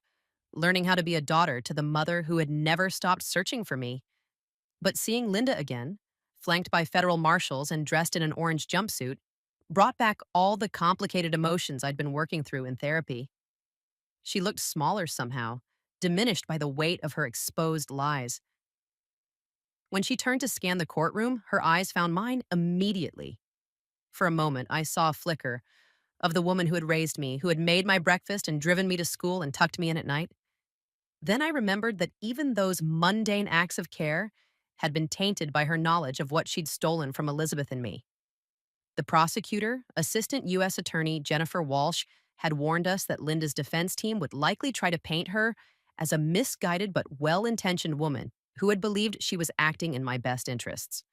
learning how to be a daughter to the mother who had never stopped searching for me. But seeing Linda again, flanked by federal marshals and dressed in an orange jumpsuit, brought back all the complicated emotions I'd been working through in therapy. She looked smaller somehow, diminished by the weight of her exposed lies. When she turned to scan the courtroom, her eyes found mine immediately. For a moment, I saw a flicker of the woman who had raised me, who had made my breakfast and driven me to school and tucked me in at night. Then I remembered that even those mundane acts of care had been tainted by her knowledge of what she'd stolen from Elizabeth and me. The prosecutor, Assistant U.S. Attorney Jennifer Walsh, had warned us that Linda's defense team would likely try to paint her as a misguided but well intentioned woman who had believed she was acting in my best interests.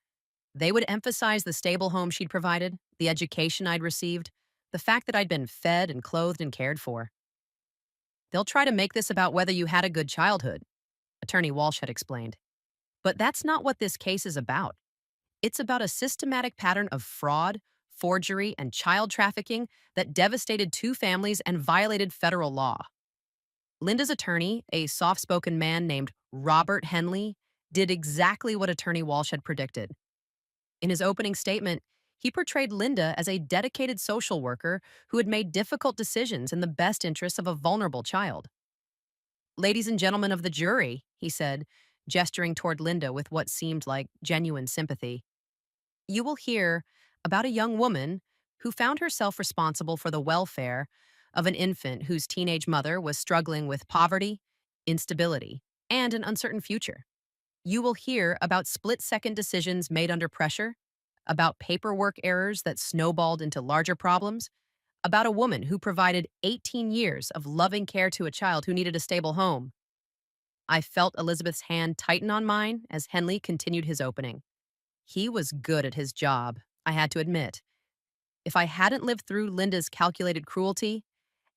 They would emphasize the stable home she'd provided, the education I'd received, the fact that I'd been fed and clothed and cared for. They'll try to make this about whether you had a good childhood, Attorney Walsh had explained. But that's not what this case is about. It's about a systematic pattern of fraud, forgery, and child trafficking that devastated two families and violated federal law. Linda's attorney, a soft spoken man named Robert Henley, did exactly what Attorney Walsh had predicted. In his opening statement, he portrayed Linda as a dedicated social worker who had made difficult decisions in the best interests of a vulnerable child. "Ladies and gentlemen of the jury," he said, gesturing toward Linda with what seemed like genuine sympathy, "you will hear about a young woman who found herself responsible for the welfare of an infant whose teenage mother was struggling with poverty, instability, and an uncertain future. You will hear about split-second decisions made under pressure, about paperwork errors that snowballed into larger problems, about a woman who provided 18 years of loving care to a child who needed a stable home." I felt Elizabeth's hand tighten on mine as Henley continued his opening. He was good at his job, I had to admit. If I hadn't lived through Linda's calculated cruelty,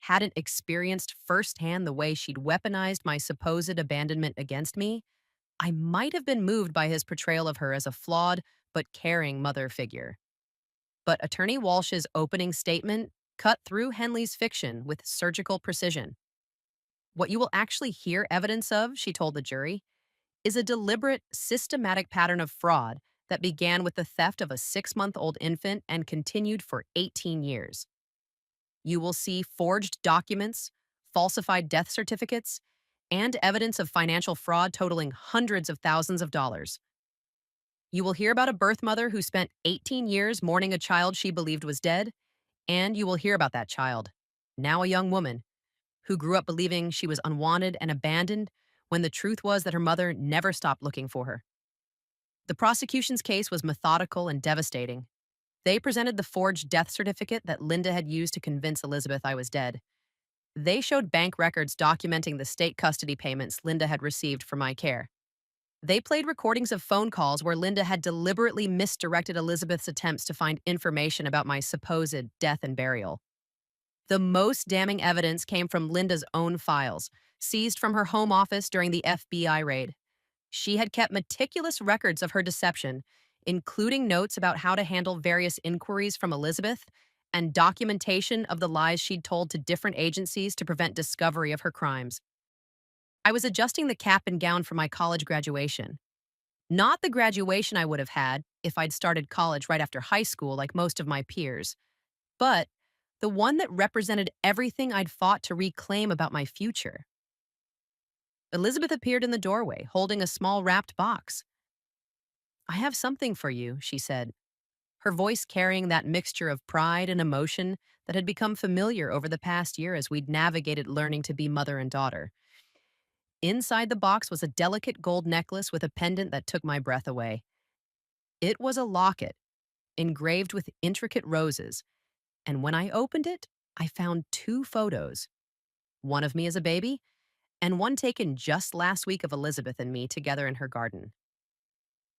hadn't experienced firsthand the way she'd weaponized my supposed abandonment against me, I might have been moved by his portrayal of her as a flawed but caring mother figure. But Attorney Walsh's opening statement cut through Henley's fiction with surgical precision. "What you will actually hear evidence of," she told the jury, "is a deliberate, systematic pattern of fraud that began with the theft of a 6-month-old infant and continued for 18 years. You will see forged documents, falsified death certificates, and evidence of financial fraud totaling hundreds of thousands of dollars. You will hear about a birth mother who spent 18 years mourning a child she believed was dead, and you will hear about that child, now a young woman, who grew up believing she was unwanted and abandoned when the truth was that her mother never stopped looking for her." The prosecution's case was methodical and devastating. They presented the forged death certificate that Linda had used to convince Elizabeth I was dead. They showed bank records documenting the state custody payments Linda had received for my care. They played recordings of phone calls where Linda had deliberately misdirected Elizabeth's attempts to find information about my supposed death and burial. The most damning evidence came from Linda's own files, seized from her home office during the FBI raid. She had kept meticulous records of her deception, including notes about how to handle various inquiries from Elizabeth and documentation of the lies she'd told to different agencies to prevent discovery of her crimes. I was adjusting the cap and gown for my college graduation. Not the graduation I would have had if I'd started college right after high school like most of my peers, but the one that represented everything I'd fought to reclaim about my future. Elizabeth appeared in the doorway, holding a small wrapped box. "I have something for you," she said, her voice carrying that mixture of pride and emotion that had become familiar over the past year as we'd navigated learning to be mother and daughter. Inside the box was a delicate gold necklace with a pendant that took my breath away. It was a locket, engraved with intricate roses, and when I opened it, I found two photos. One of me as a baby, and one taken just last week of Elizabeth and me together in her garden.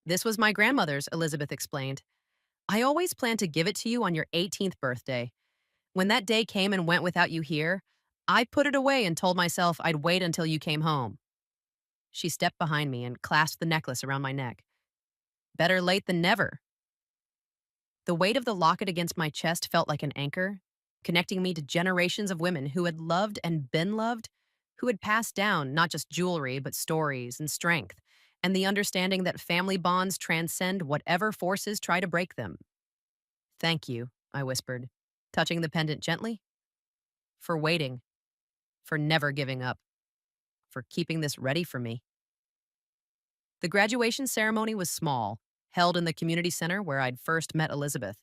"This was my grandmother's," Elizabeth explained. "I always planned to give it to you on your 18th birthday. When that day came and went without you here, I put it away and told myself I'd wait until you came home." She stepped behind me and clasped the necklace around my neck. better late than never. The weight of the locket against my chest felt like an anchor, connecting me to generations of women who had loved and been loved, who had passed down not just jewelry, but stories and strength, and the understanding that family bonds transcend whatever forces try to break them. Thank you, I whispered, touching the pendant gently, for waiting, for never giving up, for keeping this ready for me. The graduation ceremony was small, held in the community center where I'd first met Elizabeth.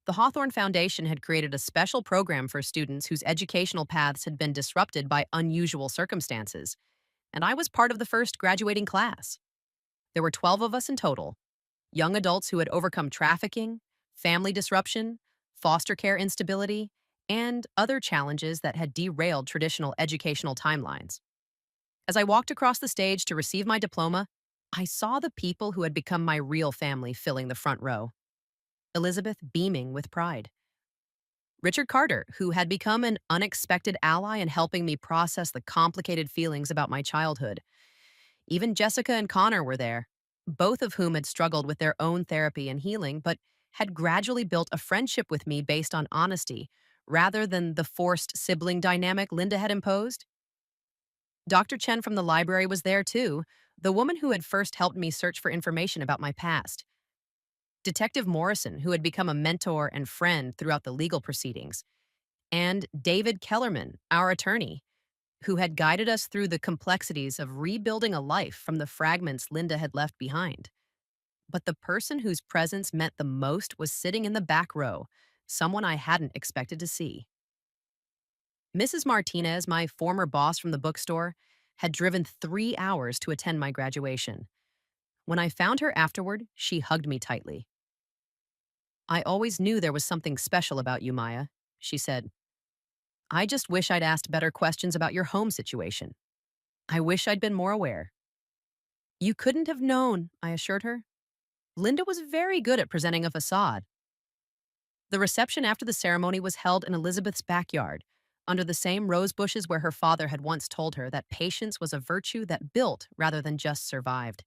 The Hawthorne Foundation had created a special program for students whose educational paths had been disrupted by unusual circumstances, and I was part of the first graduating class. There were 12 of us in total, young adults who had overcome trafficking, family disruption, foster care instability, and other challenges that had derailed traditional educational timelines. As I walked across the stage to receive my diploma, I saw the people who had become my real family filling the front row. Elizabeth beaming with pride. Richard Carter, who had become an unexpected ally in helping me process the complicated feelings about my childhood. Even Jessica and Connor were there, both of whom had struggled with their own therapy and healing, but had gradually built a friendship with me based on honesty, rather than the forced sibling dynamic Linda had imposed. Dr. Chen from the library was there too, the woman who had first helped me search for information about my past. Detective Morrison, who had become a mentor and friend throughout the legal proceedings, and David Kellerman, our attorney, who had guided us through the complexities of rebuilding a life from the fragments Linda had left behind. But the person whose presence meant the most was sitting in the back row, someone I hadn't expected to see. Mrs. Martinez, my former boss from the bookstore, had driven 3 hours to attend my graduation. When I found her afterward, she hugged me tightly. I always knew there was something special about you, Maya, she said. I just wish I'd asked better questions about your home situation. I wish I'd been more aware. You couldn't have known, I assured her. Linda was very good at presenting a facade. The reception after the ceremony was held in Elizabeth's backyard, under the same rose bushes where her father had once told her that patience was a virtue that built rather than just survived.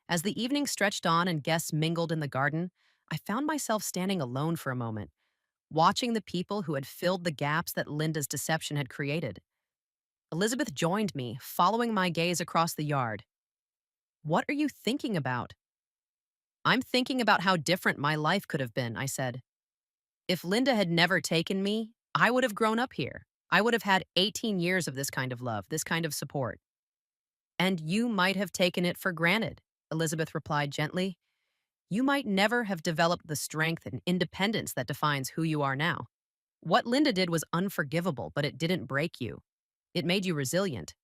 As the evening stretched on and guests mingled in the garden, I found myself standing alone for a moment, watching the people who had filled the gaps that Linda's deception had created. Elizabeth joined me, following my gaze across the yard. What are you thinking about? I'm thinking about how different my life could have been, I said. If Linda had never taken me, I would have grown up here. I would have had 18 years of this kind of love, this kind of support. And you might have taken it for granted, Elizabeth replied gently. You might never have developed the strength and independence that defines who you are now. What Linda did was unforgivable, but it didn't break you. It made you resilient.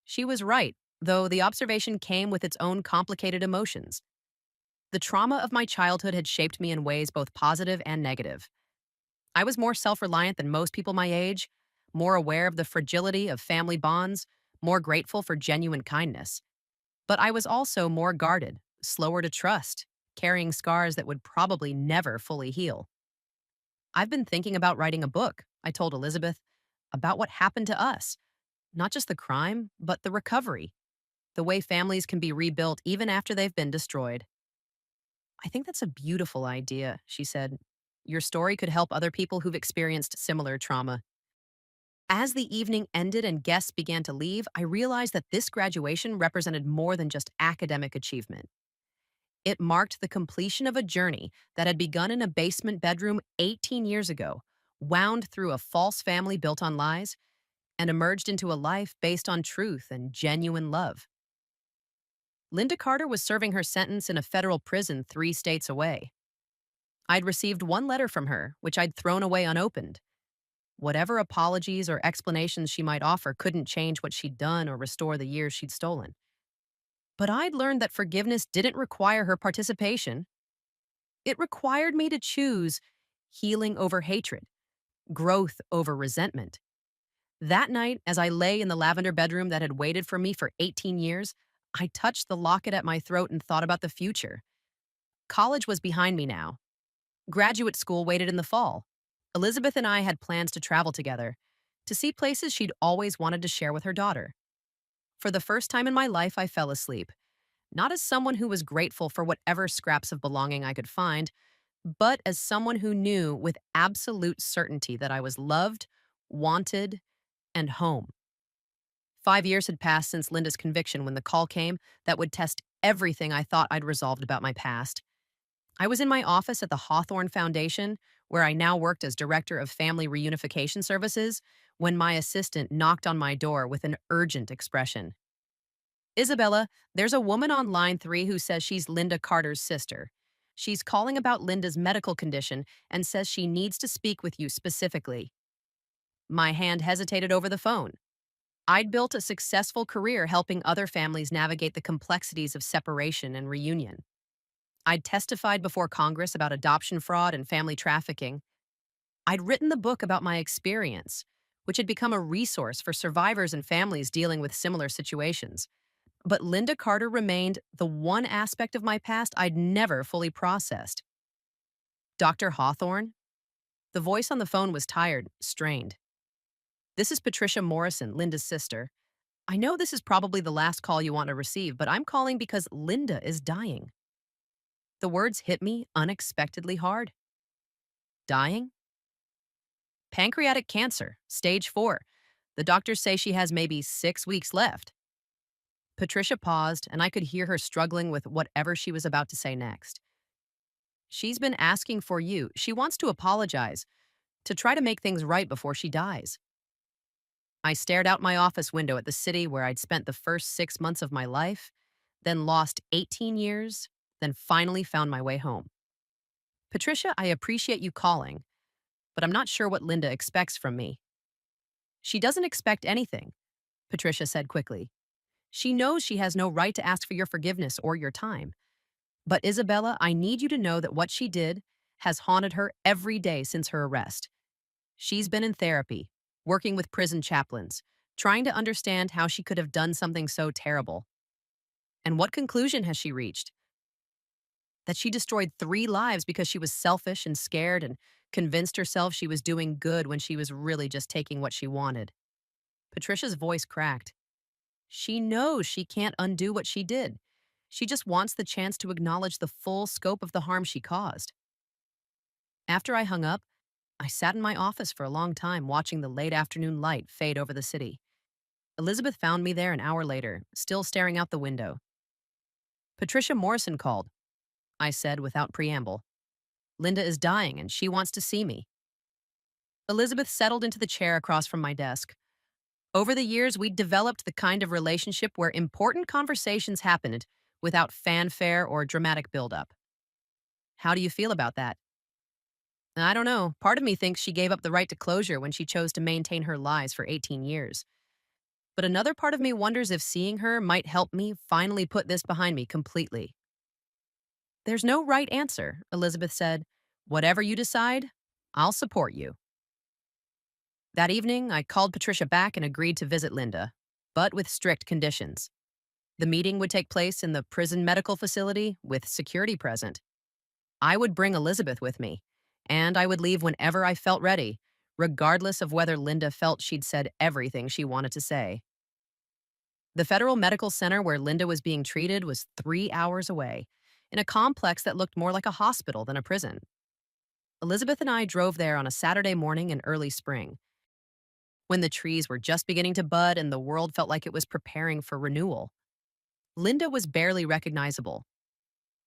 She was right, though the observation came with its own complicated emotions. The trauma of my childhood had shaped me in ways both positive and negative. I was more self-reliant than most people my age, more aware of the fragility of family bonds, more grateful for genuine kindness. But I was also more guarded, slower to trust, carrying scars that would probably never fully heal. I've been thinking about writing a book, I told Elizabeth, about what happened to us. Not just the crime, but the recovery. The way families can be rebuilt even after they've been destroyed. I think that's a beautiful idea, she said. Your story could help other people who've experienced similar trauma. As the evening ended and guests began to leave, I realized that this graduation represented more than just academic achievement. It marked the completion of a journey that had begun in a basement bedroom 18 years ago, wound through a false family built on lies, and emerged into a life based on truth and genuine love. Linda Carter was serving her sentence in a federal prison 3 states away. I'd received one letter from her, which I'd thrown away unopened. Whatever apologies or explanations she might offer couldn't change what she'd done or restore the years she'd stolen. But I'd learned that forgiveness didn't require her participation. It required me to choose healing over hatred, growth over resentment. That night, as I lay in the lavender bedroom that had waited for me for 18 years, I touched the locket at my throat and thought about the future. College was behind me now. Graduate school waited in the fall. Elizabeth and I had plans to travel together, to see places she'd always wanted to share with her daughter. For the first time in my life, I fell asleep, not as someone who was grateful for whatever scraps of belonging I could find, but as someone who knew with absolute certainty that I was loved, wanted, and home. 5 years had passed since Linda's conviction when the call came that would test everything I thought I'd resolved about my past. I was in my office at the Hawthorne Foundation, where I now worked as Director of Family Reunification Services, when my assistant knocked on my door with an urgent expression. Isabella, there's a woman on line 3 who says she's Linda Carter's sister. She's calling about Linda's medical condition and says she needs to speak with you specifically. My hand hesitated over the phone. I'd built a successful career helping other families navigate the complexities of separation and reunion. I'd testified before Congress about adoption fraud and family trafficking. I'd written the book about my experience, which had become a resource for survivors and families dealing with similar situations. But Linda Carter remained the one aspect of my past I'd never fully processed. Dr. Hawthorne? The voice on the phone was tired, strained. This is Patricia Morrison, Linda's sister. I know this is probably the last call you want to receive, but I'm calling because Linda is dying. The words hit me unexpectedly hard. Dying? Pancreatic cancer, stage 4. The doctors say she has maybe 6 weeks left. Patricia paused, and I could hear her struggling with whatever she was about to say next. She's been asking for you. She wants to apologize, to try to make things right before she dies. I stared out my office window at the city where I'd spent the first 6 months of my life, then lost 18 years, then finally found my way home. Patricia, I appreciate you calling, but I'm not sure what Linda expects from me. She doesn't expect anything, Patricia said quickly. She knows she has no right to ask for your forgiveness or your time. But Isabella, I need you to know that what she did has haunted her every day since her arrest. She's been in therapy, working with prison chaplains, trying to understand how she could have done something so terrible. And what conclusion has she reached? That she destroyed 3 lives because she was selfish and scared and convinced herself she was doing good when she was really just taking what she wanted. Patricia's voice cracked. She knows she can't undo what she did. She just wants the chance to acknowledge the full scope of the harm she caused. After I hung up, I sat in my office for a long time watching the late afternoon light fade over the city. Elizabeth found me there an hour later, still staring out the window. Patricia Morrison called, I said without preamble. Linda is dying and she wants to see me. Elizabeth settled into the chair across from my desk. Over the years, we'd developed the kind of relationship where important conversations happened without fanfare or dramatic buildup. How do you feel about that? I don't know. Part of me thinks she gave up the right to closure when she chose to maintain her lies for 18 years. But another part of me wonders if seeing her might help me finally put this behind me completely. There's no right answer, Elizabeth said. Whatever you decide, I'll support you. That evening, I called Patricia back and agreed to visit Linda, but with strict conditions. The meeting would take place in the prison medical facility with security present. I would bring Elizabeth with me, and I would leave whenever I felt ready, regardless of whether Linda felt she'd said everything she wanted to say. The Federal Medical Center where Linda was being treated was 3 hours away, in a complex that looked more like a hospital than a prison. Elizabeth and I drove there on a Saturday morning in early spring, when the trees were just beginning to bud and the world felt like it was preparing for renewal. Linda was barely recognizable.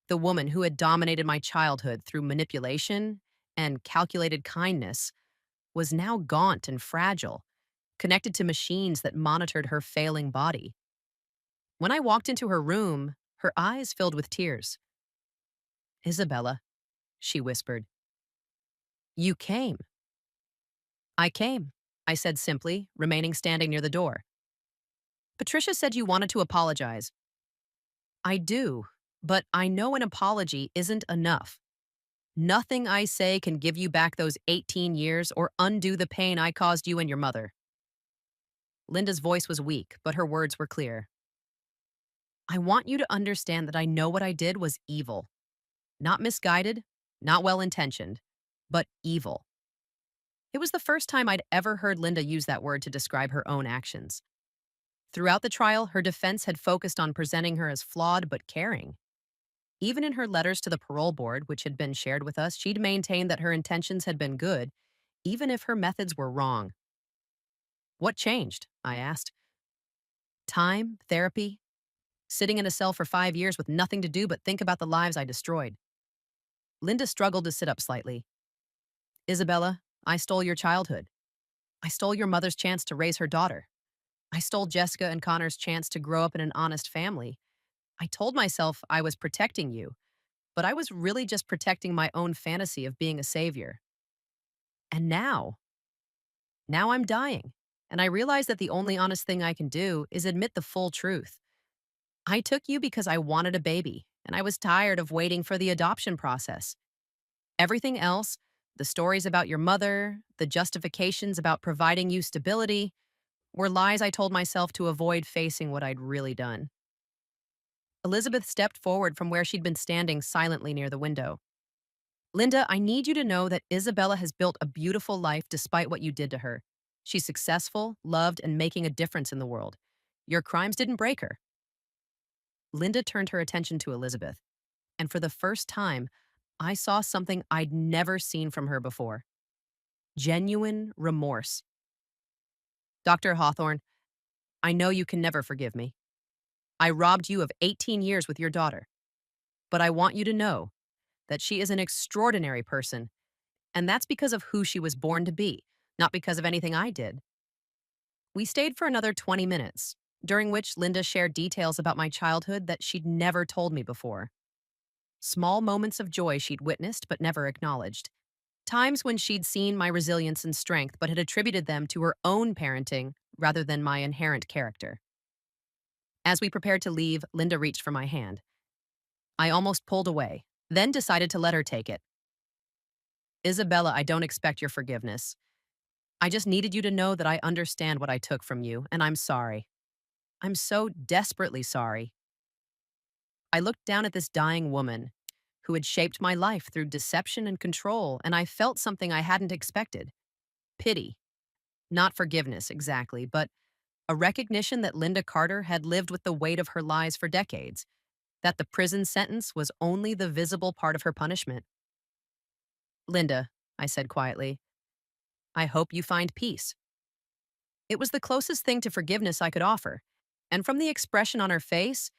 The woman who had dominated my childhood through manipulation and calculated kindness was now gaunt and fragile, connected to machines that monitored her failing body. When I walked into her room, her eyes filled with tears. Isabella, she whispered. You came. I came, I said simply, remaining standing near the door. Patricia said you wanted to apologize. I do, but I know an apology isn't enough. Nothing I say can give you back those 18 years or undo the pain I caused you and your mother. Linda's voice was weak, but her words were clear. I want you to understand that I know what I did was evil. Not misguided, not well-intentioned, but evil. It was the first time I'd ever heard Linda use that word to describe her own actions. Throughout the trial, her defense had focused on presenting her as flawed but caring. Even in her letters to the parole board, which had been shared with us, she'd maintained that her intentions had been good, even if her methods were wrong. What changed? I asked. Time, therapy, sitting in a cell for 5 years with nothing to do but think about the lives I destroyed. Linda struggled to sit up slightly. Isabella, I stole your childhood. I stole your mother's chance to raise her daughter. I stole Jessica and Connor's chance to grow up in an honest family. I told myself I was protecting you, but I was really just protecting my own fantasy of being a savior. And now I'm dying. And I realize that the only honest thing I can do is admit the full truth. I took you because I wanted a baby, and I was tired of waiting for the adoption process. Everything else, the stories about your mother, the justifications about providing you stability, were lies I told myself to avoid facing what I'd really done. Elizabeth stepped forward from where she'd been standing silently near the window. Linda, I need you to know that Isabella has built a beautiful life despite what you did to her. She's successful, loved, and making a difference in the world. Your crimes didn't break her. Linda turned her attention to Elizabeth, and for the first time, I saw something I'd never seen from her before. Genuine remorse. Dr. Hawthorne, I know you can never forgive me. I robbed you of 18 years with your daughter. But I want you to know that she is an extraordinary person, and that's because of who she was born to be, not because of anything I did. We stayed for another 20 minutes, during which Linda shared details about my childhood that she'd never told me before. Small moments of joy she'd witnessed but never acknowledged. Times when she'd seen my resilience and strength but had attributed them to her own parenting rather than my inherent character. As we prepared to leave, Linda reached for my hand. I almost pulled away, then decided to let her take it. Isabella, I don't expect your forgiveness. I just needed you to know that I understand what I took from you, and I'm sorry. I'm so desperately sorry. I looked down at this dying woman who had shaped my life through deception and control, and I felt something I hadn't expected. Pity. Not forgiveness, exactly, but a recognition that Linda Carter had lived with the weight of her lies for decades, that the prison sentence was only the visible part of her punishment. Linda, I said quietly, I hope you find peace. It was the closest thing to forgiveness I could offer, and from the expression on her face,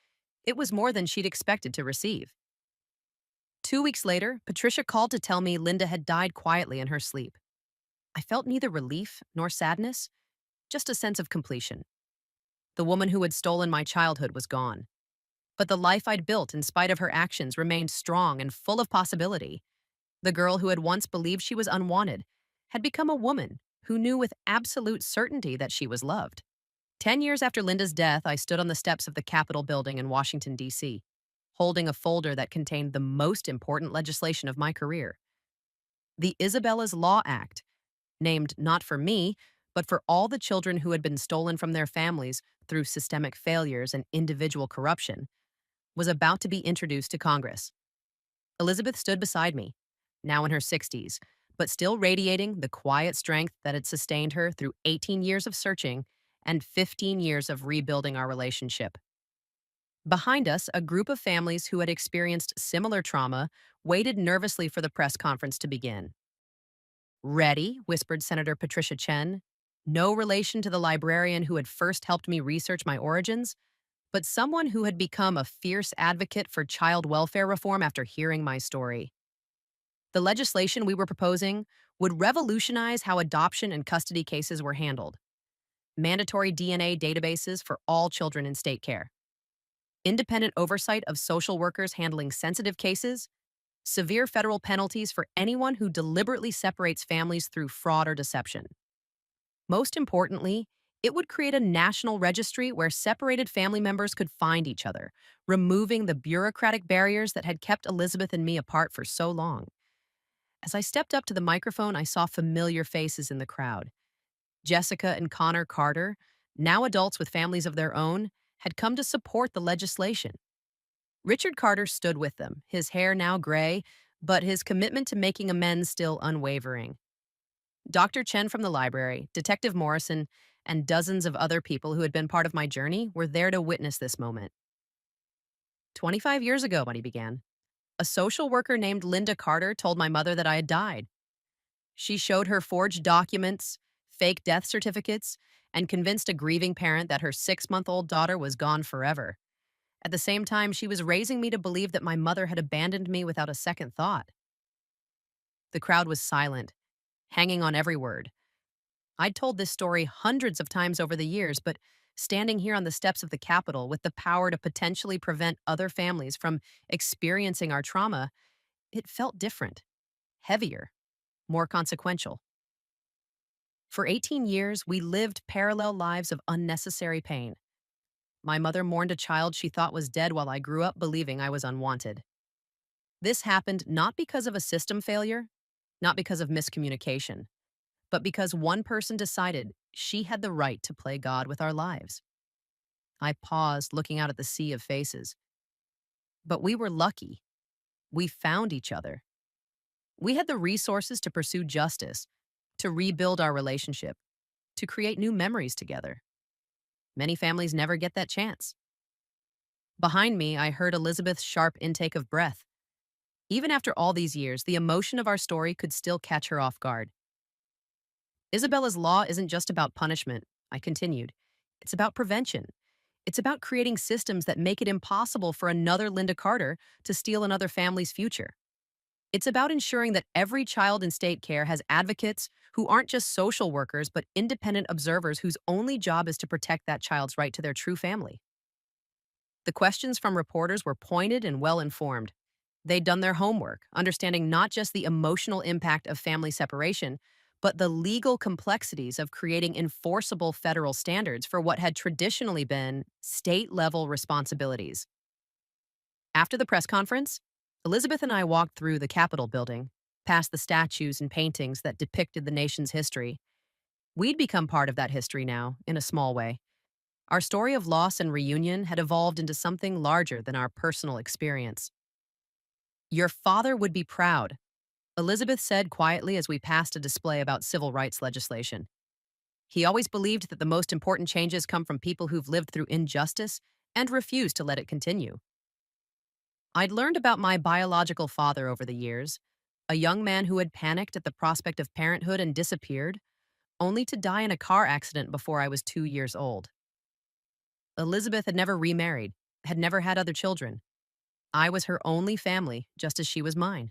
it was more than she'd expected to receive. 2 weeks later, Patricia called to tell me Linda had died quietly in her sleep. I felt neither relief nor sadness, just a sense of completion. The woman who had stolen my childhood was gone. But the life I'd built in spite of her actions remained strong and full of possibility. The girl who had once believed she was unwanted had become a woman who knew with absolute certainty that she was loved. 10 years after Linda's death, I stood on the steps of the Capitol building in Washington, D.C., holding a folder that contained the most important legislation of my career. The Isabella's Law Act, named not for me, but for all the children who had been stolen from their families through systemic failures and individual corruption, was about to be introduced to Congress. Elizabeth stood beside me, now in her 60s, but still radiating the quiet strength that had sustained her through 18 years of searching and 15 years of rebuilding our relationship. Behind us, a group of families who had experienced similar trauma waited nervously for the press conference to begin. Ready, whispered Senator Patricia Chen, no relation to the librarian who had first helped me research my origins, but someone who had become a fierce advocate for child welfare reform after hearing my story. The legislation we were proposing would revolutionize how adoption and custody cases were handled. Mandatory DNA databases for all children in state care. Independent oversight of social workers handling sensitive cases. Severe federal penalties for anyone who deliberately separates families through fraud or deception. Most importantly, it would create a national registry where separated family members could find each other, removing the bureaucratic barriers that had kept Elizabeth and me apart for so long. As I stepped up to the microphone, I saw familiar faces in the crowd. Jessica and Connor Carter, now adults with families of their own, had come to support the legislation. Richard Carter stood with them, his hair now gray, but his commitment to making amends still unwavering. Dr. Chen from the library, Detective Morrison, and dozens of other people who had been part of my journey were there to witness this moment. 25 years ago, when he began, a social worker named Linda Carter told my mother that I had died. She showed her forged documents, fake death certificates, and convinced a grieving parent that her 6 month old daughter was gone forever. At the same time, she was raising me to believe that my mother had abandoned me without a second thought. The crowd was silent, hanging on every word. I'd told this story hundreds of times over the years, but standing here on the steps of the Capitol with the power to potentially prevent other families from experiencing our trauma, it felt different, heavier, more consequential. For 18 years, we lived parallel lives of unnecessary pain. My mother mourned a child she thought was dead while I grew up believing I was unwanted. This happened not because of a system failure, not because of miscommunication, but because one person decided she had the right to play God with our lives. I paused, looking out at the sea of faces. But we were lucky. We found each other. We had the resources to pursue justice, to rebuild our relationship, to create new memories together. Many families never get that chance. Behind me, I heard Elizabeth's sharp intake of breath. Even after all these years, the emotion of our story could still catch her off guard. Isabella's law isn't just about punishment, I continued. It's about prevention. It's about creating systems that make it impossible for another Linda Carter to steal another family's future. It's about ensuring that every child in state care has advocates who aren't just social workers, but independent observers whose only job is to protect that child's right to their true family. The questions from reporters were pointed and well informed. They'd done their homework, understanding not just the emotional impact of family separation, but the legal complexities of creating enforceable federal standards for what had traditionally been state level responsibilities. After the press conference, Elizabeth and I walked through the Capitol building, past the statues and paintings that depicted the nation's history. We'd become part of that history now, in a small way. Our story of loss and reunion had evolved into something larger than our personal experience. Your father would be proud, Elizabeth said quietly as we passed a display about civil rights legislation. He always believed that the most important changes come from people who've lived through injustice and refuse to let it continue. I'd learned about my biological father over the years, a young man who had panicked at the prospect of parenthood and disappeared, only to die in a car accident before I was 2 years old. Elizabeth had never remarried, had never had other children. I was her only family, just as she was mine.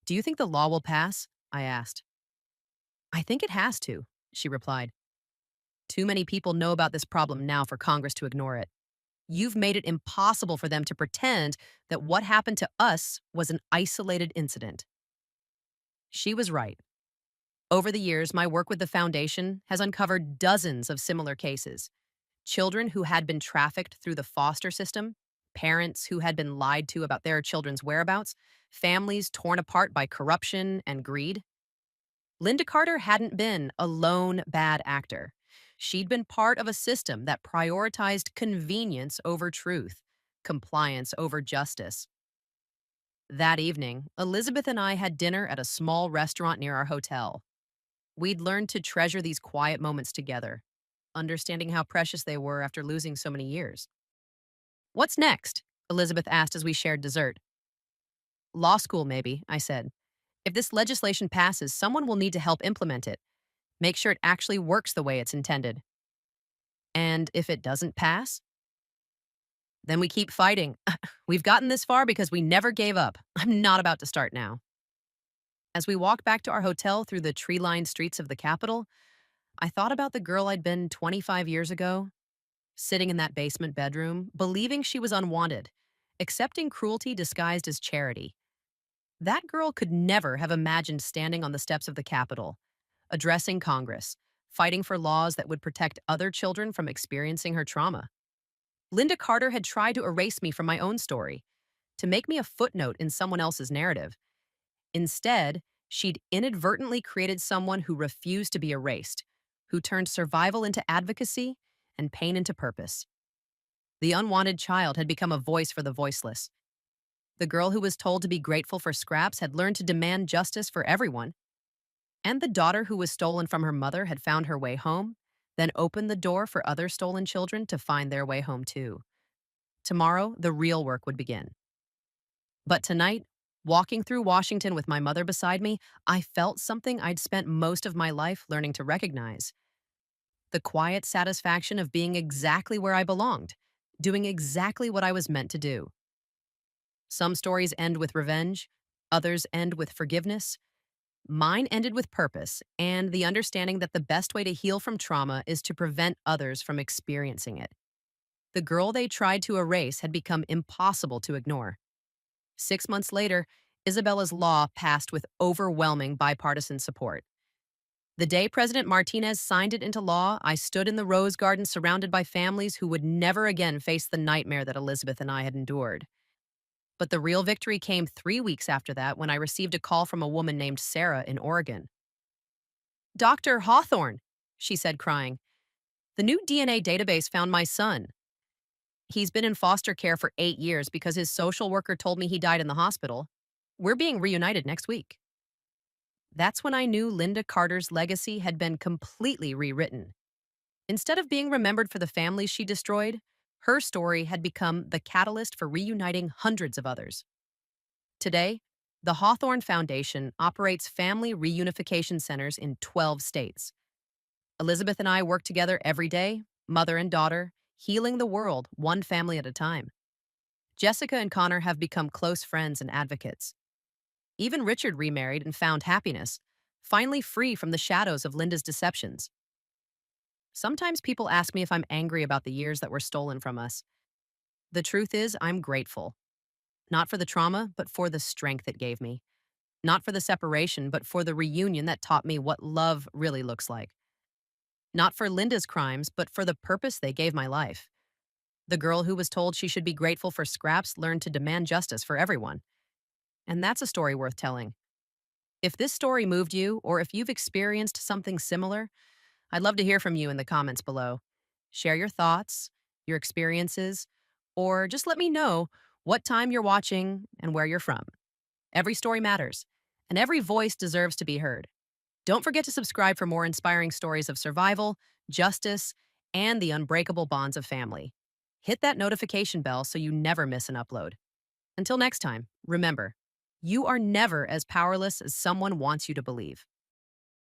Do you think the law will pass? I asked. I think it has to, she replied. Too many people know about this problem now for Congress to ignore it. You've made it impossible for them to pretend that what happened to us was an isolated incident. She was right. Over the years, my work with the foundation has uncovered dozens of similar cases. Children who had been trafficked through the foster system, parents who had been lied to about their children's whereabouts, families torn apart by corruption and greed. Linda Carter hadn't been a lone bad actor. She'd been part of a system that prioritized convenience over truth, compliance over justice. That evening, Elizabeth and I had dinner at a small restaurant near our hotel. We'd learned to treasure these quiet moments together, understanding how precious they were after losing so many years. What's next? Elizabeth asked as we shared dessert. Law school, maybe, I said. If this legislation passes, someone will need to help implement it, make sure it actually works the way it's intended. And if it doesn't pass, then we keep fighting. We've gotten this far because we never gave up. I'm not about to start now. As we walked back to our hotel through the tree-lined streets of the Capitol, I thought about the girl I'd been 25 years ago, sitting in that basement bedroom, believing she was unwanted, accepting cruelty disguised as charity. That girl could never have imagined standing on the steps of the Capitol, addressing Congress, fighting for laws that would protect other children from experiencing her trauma. Linda Carter had tried to erase me from my own story, to make me a footnote in someone else's narrative. Instead, she'd inadvertently created someone who refused to be erased, who turned survival into advocacy and pain into purpose. The unwanted child had become a voice for the voiceless. The girl who was told to be grateful for scraps had learned to demand justice for everyone. And the daughter who was stolen from her mother had found her way home, then opened the door for other stolen children to find their way home too. Tomorrow, the real work would begin. But tonight, walking through Washington with my mother beside me, I felt something I'd spent most of my life learning to recognize: the quiet satisfaction of being exactly where I belonged, doing exactly what I was meant to do. Some stories end with revenge, others end with forgiveness. Mine ended with purpose and the understanding that the best way to heal from trauma is to prevent others from experiencing it. The girl they tried to erase had become impossible to ignore. 6 months later, Isabella's law passed with overwhelming bipartisan support. The day President Martinez signed it into law, I stood in the Rose Garden surrounded by families who would never again face the nightmare that Elizabeth and I had endured. But the real victory came 3 weeks after that when I received a call from a woman named Sarah in Oregon. "Dr. Hawthorne," she said, crying, "the new DNA database found my son. He's been in foster care for 8 years because his social worker told me he died in the hospital. We're being reunited next week." That's when I knew Linda Carter's legacy had been completely rewritten. Instead of being remembered for the families she destroyed, her story had become the catalyst for reuniting hundreds of others. Today, the Hawthorne Foundation operates family reunification centers in 12 states. Elizabeth and I work together every day, mother and daughter, healing the world one family at a time. Jessica and Connor have become close friends and advocates. Even Richard remarried and found happiness, finally free from the shadows of Linda's deceptions. Sometimes people ask me if I'm angry about the years that were stolen from us. The truth is, I'm grateful. Not for the trauma, but for the strength it gave me. Not for the separation, but for the reunion that taught me what love really looks like. Not for Linda's crimes, but for the purpose they gave my life. The girl who was told she should be grateful for scraps learned to demand justice for everyone. And that's a story worth telling. If this story moved you, or if you've experienced something similar, I'd love to hear from you in the comments below. Share your thoughts, your experiences, or just let me know what time you're watching and where you're from. Every story matters, and every voice deserves to be heard. Don't forget to subscribe for more inspiring stories of survival, justice, and the unbreakable bonds of family. Hit that notification bell so you never miss an upload. Until next time, remember, you are never as powerless as someone wants you to believe.